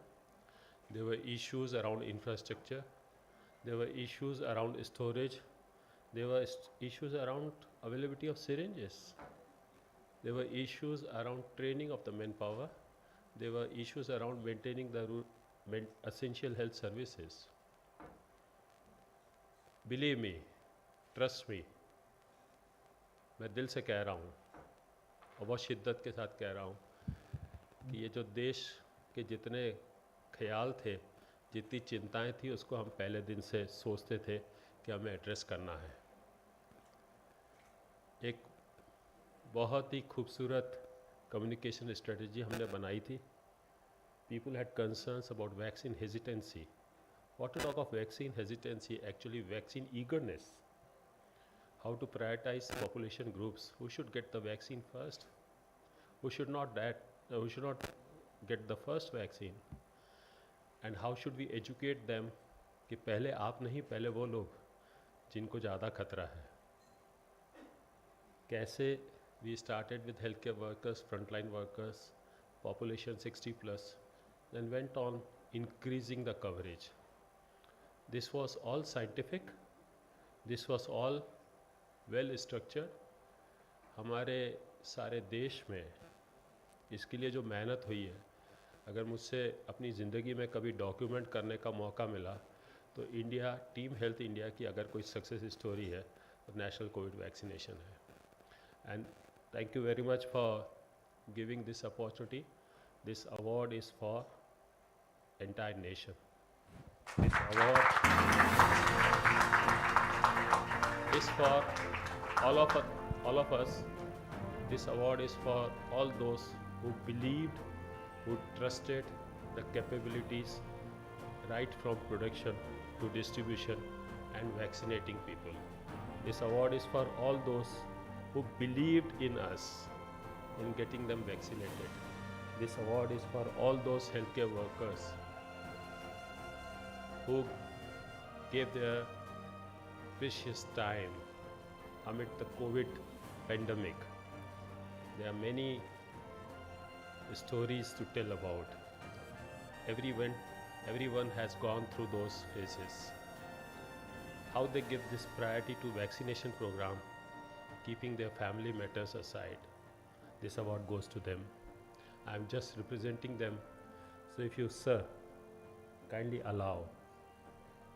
there were issues around infrastructure, there were issues around storage, there were issues around availability of syringes, there were issues around training of the manpower, there were issues around maintaining the essential health services. Believe me, trust me, मैं दिल से कह रहा हूँ और बहुत शिद्दत के साथ कह रहा हूँ कि ये जो देश के जितने ख्याल थे, जितनी चिंताएं थी, उसको हम पहले दिन से सोचते थे कि हमें एड्रेस करना है. एक बहुत ही खूबसूरत कम्युनिकेशन स्ट्रेटजी हमने बनाई थी. People had concerns about vaccine hesitancy. What to talk of vaccine hesitancy? Actually, vaccine eagerness. How to prioritize population groups? Who should get the vaccine first? Who should not get the first vaccine? And how should we educate them कि पहले आप नहीं, पहले वो लोग जिनको ज़्यादा खतरा है. कैसे we started with healthcare workers, frontline workers, population 60+, then went on increasing the coverage. This was all scientific, this was all well structured. हमारे सारे देश में इसके लिए जो मेहनत हुई है, अगर मुझसे अपनी ज़िंदगी में कभी डॉक्यूमेंट करने का मौका मिला तो इंडिया, टीम हेल्थ इंडिया की अगर कोई सक्सेस स्टोरी है तो नेशनल कोविड वैक्सीनेशन है. And thank you very much for giving this opportunity. This award is for entire nation. This award is for all of us. This award is for all those who believed, who trusted the capabilities right from production to distribution and vaccinating people. This award is for all those who believed in us in getting them vaccinated. This award is for all those healthcare workers who gave their precious time amid the COVID pandemic. There are many stories to tell about. Everyone has gone through those phases. How they give this priority to vaccination program, keeping their family matters aside. This award goes to them. I am just representing them. So if you, sir, kindly allow,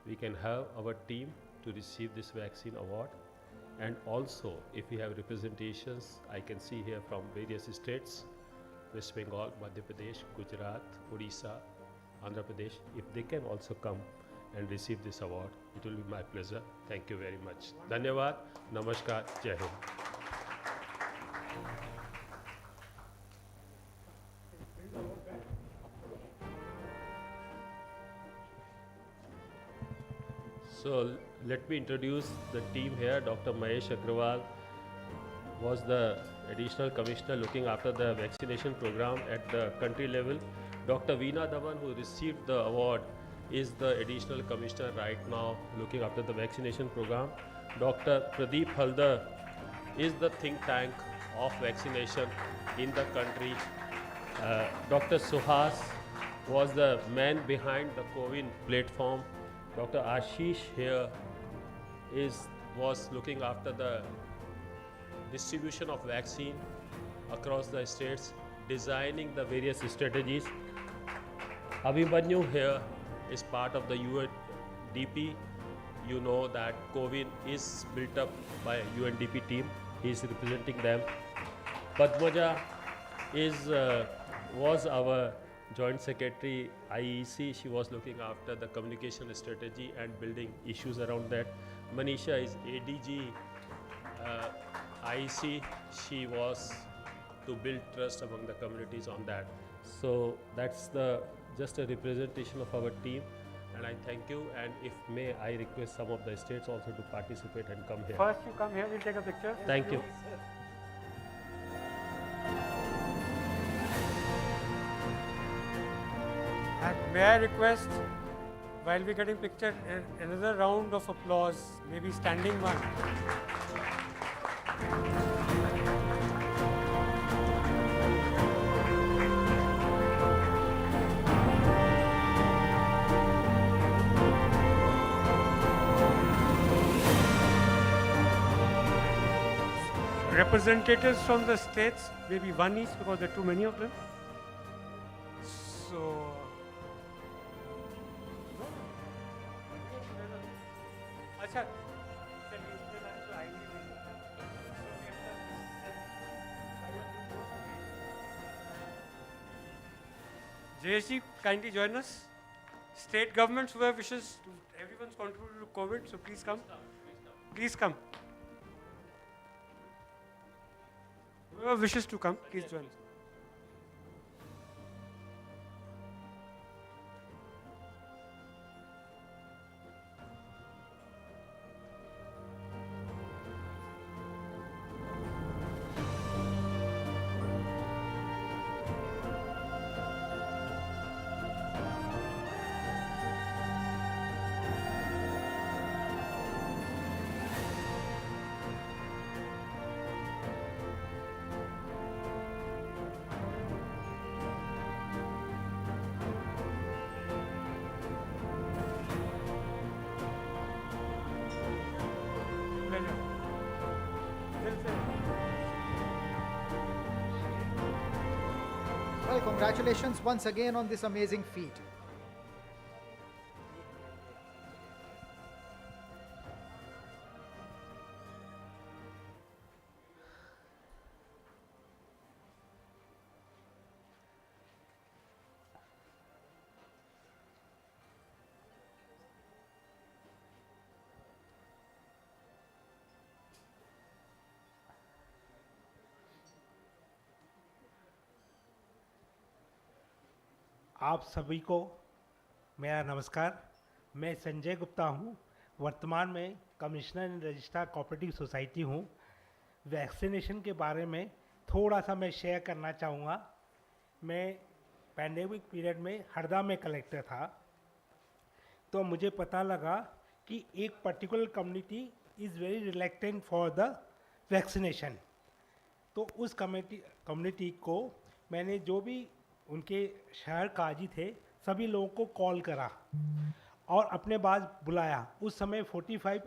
we can have our team to receive this vaccine award. And also, if we have representations, I can see here from various states, West Bengal, Madhya Pradesh, Gujarat, Odisha, Andhra Pradesh, if they can also come and receive this award, it will be my pleasure. Thank you very much. Dhanyavad, Namaskar, Jai Hind. So let me introduce the team here. Dr. Mahesh Agrawal was the additional commissioner looking after the vaccination program at the country level. Dr. Veena Dhawan, who received the award, is the additional commissioner right now looking after the vaccination program. Dr. Pradeep Haldar is the think tank of vaccination in the country. Dr. Suhas was the man behind the CoWIN platform. Dr. Ashish here was looking after the distribution of vaccine across the states. designing the various strategies. Abhimanyu here is part of the UNDP. You know that Kovin is built up by UNDP team. He is representing them. Padmaja was our joint secretary IEC. She was looking after the communication strategy and building issues around that. Manisha is ADG IEC. She was to build trust among the communities on that. So that's just a representation of our team, and I thank you. And if may, I request some of the states also to participate and come here. First, you come here. We'll take a picture. Thank you. And may I request, while we're getting pictured, another round of applause, maybe standing one. Representatives from the states, maybe one each because there are too many of them. So, Acha, JSG, kindly join us. State governments, whoever wishes, everyone's contributed to COVID, so please come. Please come. Whoever wishes to come, please join us. Well, congratulations once again on this amazing feat. आप सभी को मेरा नमस्कार। मैं संजय गुप्ता हूँ, वर्तमान में commissioner इन registrar cooperative society हूँ। वैक्सीनेशन के बारे में थोड़ा सा मैं शेयर करना चाहूँगा। मैं पैंडेमिक पीरियड में हरदा में कलेक्टर था, तो मुझे पता लगा कि एक particular community is very reluctant for the vaccination. तो उस कम्युनिटी को मैंने जो भी उनके शहर काजी थे सभी लोगों को कॉल करा और अपने पास बुलाया। उस समय 45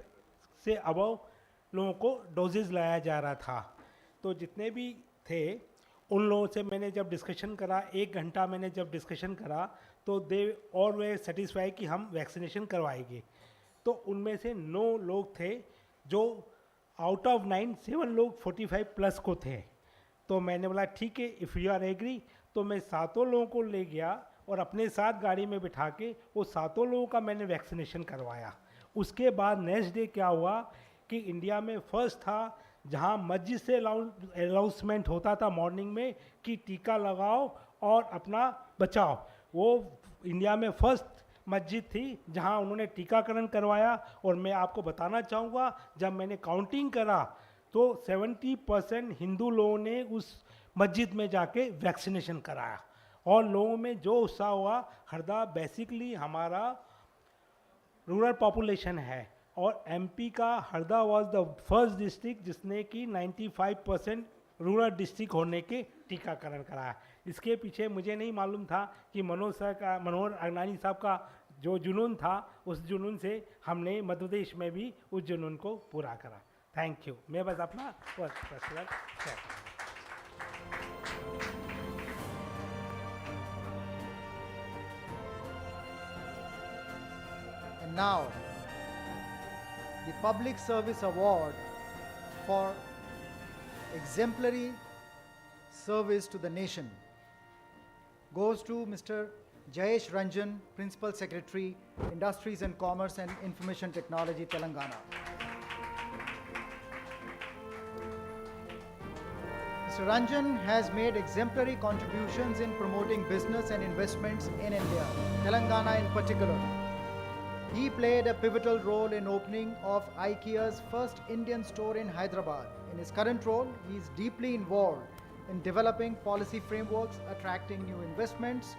से अबव लोगों को डोजेज लाया जा रहा था। तो जितने भी थे उन लोगों से मैंने जब डिस्कशन करा, 1 घंटा मैंने जब डिस्कशन करा, तो दे और वे सेटिस्फाई कि हम वैक्सीनेशन करवाएंगे। तो उनमें से 9 लोग थे जो आउट ऑफ 9 7 लोग 45 प्लस को थे। तो मैंने बोला ठीक है, इफ़ यू आर एग्री। तो मैं 7 लोगों को ले गया और अपने साथ गाड़ी में बिठा के वो 7 लोगों का मैंने वैक्सीनेशन करवाया। उसके बाद नेक्स्ट डे क्या हुआ कि इंडिया में फर्स्ट था जहां मस्जिद से अनाउंसमेंट होता था मॉर्निंग में कि टीका लगाओ और अपना बचाओ। वो इंडिया में फर्स्ट मस्जिद थी जहां उन्होंने टीकाकरण करवाया। और मैं आपको बताना चाहूँगा, जब मैंने काउंटिंग करा तो 70% हिंदू लोगों ने उस मस्जिद में जाके वैक्सीनेशन कराया। और लोगों में जो उत्साह हुआ, हरदा बेसिकली हमारा रूरल पॉपुलेशन है और एमपी का Harda was the first district जिसने कि 95% रूरल डिस्ट्रिक्ट होने के टीकाकरण कराया। इसके पीछे मुझे नहीं मालूम था कि मनोहर अगनानी साहब का जो जुनून था, उस जुनून से हमने मध्य प्रदेश में भी उस जुनून को पूरा करा। Thank you. मैं बस अपना now, the Public Service Award for exemplary service to the nation goes to Mr. Jayesh Ranjan, Principal Secretary, Industries and Commerce and Information Technology, Telangana. Mr. Ranjan has made exemplary contributions in promoting business and investments in India, Telangana in particular. He played a pivotal role in opening of IKEA's first Indian store in Hyderabad. In his current role, he is deeply involved in developing policy frameworks, attracting new investments,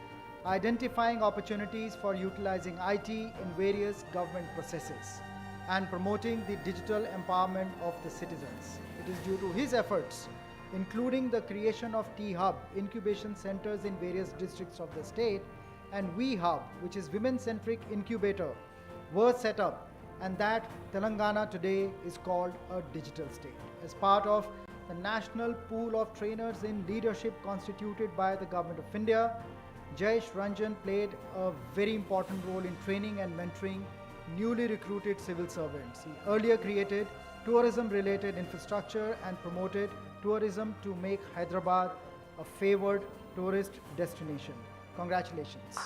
identifying opportunities for utilizing IT in various government processes, and promoting the digital empowerment of the citizens. It is due to his efforts, including the creation of T-Hub incubation centers in various districts of the state, and We-Hub, which is women-centric incubator, were set up, and that Telangana today is called a digital state. As part of the national pool of trainers in leadership constituted by the Government of India, Jayesh Ranjan played a very important role in training and mentoring newly recruited civil servants. He earlier created tourism-related infrastructure and promoted tourism to make Hyderabad a favored tourist destination. Congratulations.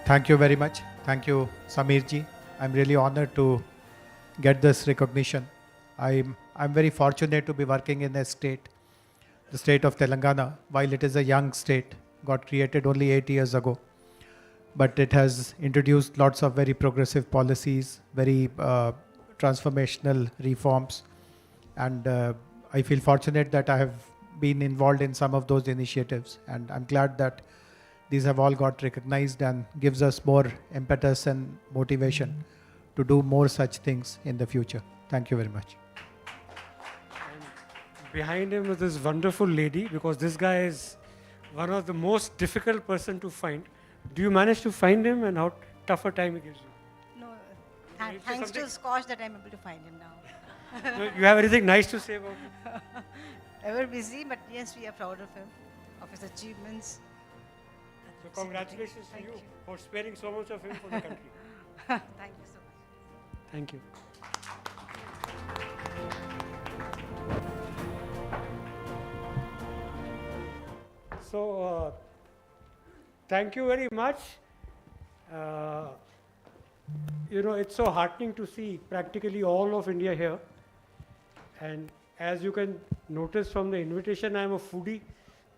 Thank you very much. Thank you, Samir ji. I'm really honored to get this recognition. I'm very fortunate to be working in a state, the state of Telangana. While it is a young state, got created only 8 years ago, but it has introduced lots of very progressive policies, very transformational reforms, and I feel fortunate that I have been involved in some of those initiatives, and I'm glad that these have all got recognized and gives us more impetus and motivation to do more such things in the future. Thank you very much. And behind him is this wonderful lady, because this guy is one of the most difficult person to find. Do you manage to find him, and how tough a time he gives you? No, thanks to Scotch that I'm able to find him now. No, you have anything nice to say about him? Ever busy, but yes, we are proud of him, of his achievements. So congratulations to you for sparing so much of him for the country. Thank you so much. Thank you. So, thank you very much. You know, it's so heartening to see practically all of India here. And as you can notice from the invitation, I am a foodie.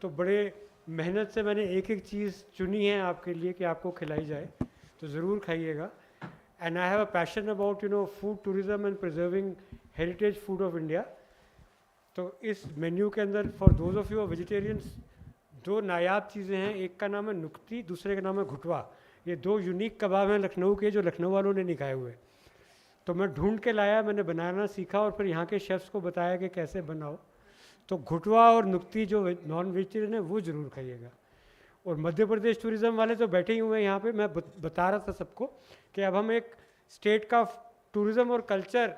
तो बड़े मेहनत से मैंने एक एक चीज़ चुनी है आपके लिए कि आपको खिलाई जाए, तो ज़रूर खाइएगा. And I have a passion about, you know, food tourism and preserving heritage food of India. तो इस मेन्यू के अंदर for those of you who are vegetarians, दो नायाब चीज़ें हैं. एक का नाम है नुक्ती, दूसरे का नाम है घुटवा. ये दो यूनिक कबाब हैं लखनऊ के, जो लखनऊ वालों ने नहीं खाए हुए. तो मैं ढूंढ के लाया, मैंने बनाना सीखा और फिर यहाँ के शेफ्स को बताया कि कैसे बनाओ. तो घुटवा और नुक्ती जो नॉन वेजिटेरियन है वो ज़रूर खाइएगा. और मध्य प्रदेश टूरिज़्म वाले तो बैठे ही हुए हैं यहाँ पे. मैं बता रहा था सबको कि अब हम एक स्टेट का टूरिज़्म और कल्चर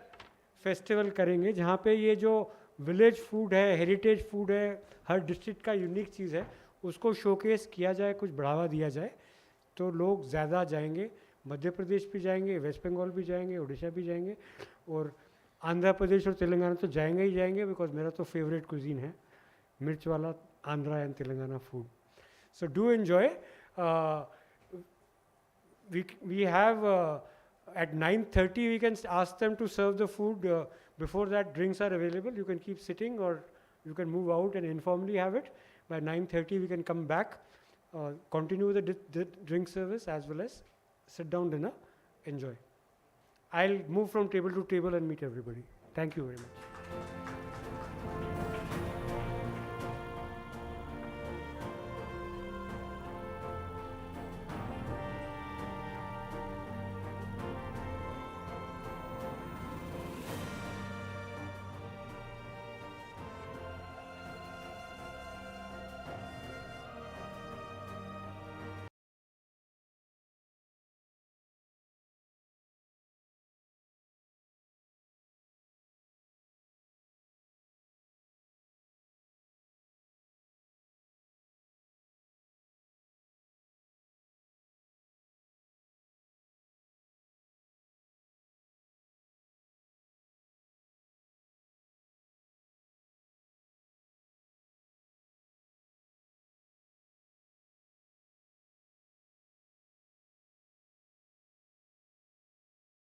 फेस्टिवल करेंगे, जहाँ पे ये जो विलेज फूड है, हेरिटेज फूड है, हर डिस्ट्रिक्ट का यूनिक चीज़ है, उसको शोकेस किया जाए, कुछ बढ़ावा दिया जाए, तो लोग ज़्यादा जाएंगे. मध्य प्रदेश भी जाएंगे, वेस्ट बंगाल भी जाएंगे, उड़ीसा भी जाएंगे, और आंध्र प्रदेश और तेलंगाना तो जाएंगे ही जाएंगे, बिकॉज मेरा तो फेवरेट कुजीन है मिर्च वाला Andhra and Telangana food. So do enjoy. we have at 9:30 we can ask them to serve the food. Before that, drinks are available. You can keep sitting or you can move out and informally have it. By 9:30 we can come back, continue the drink service as well as sit down dinner, enjoy. I'll move from table to table and meet everybody. Thank you very much.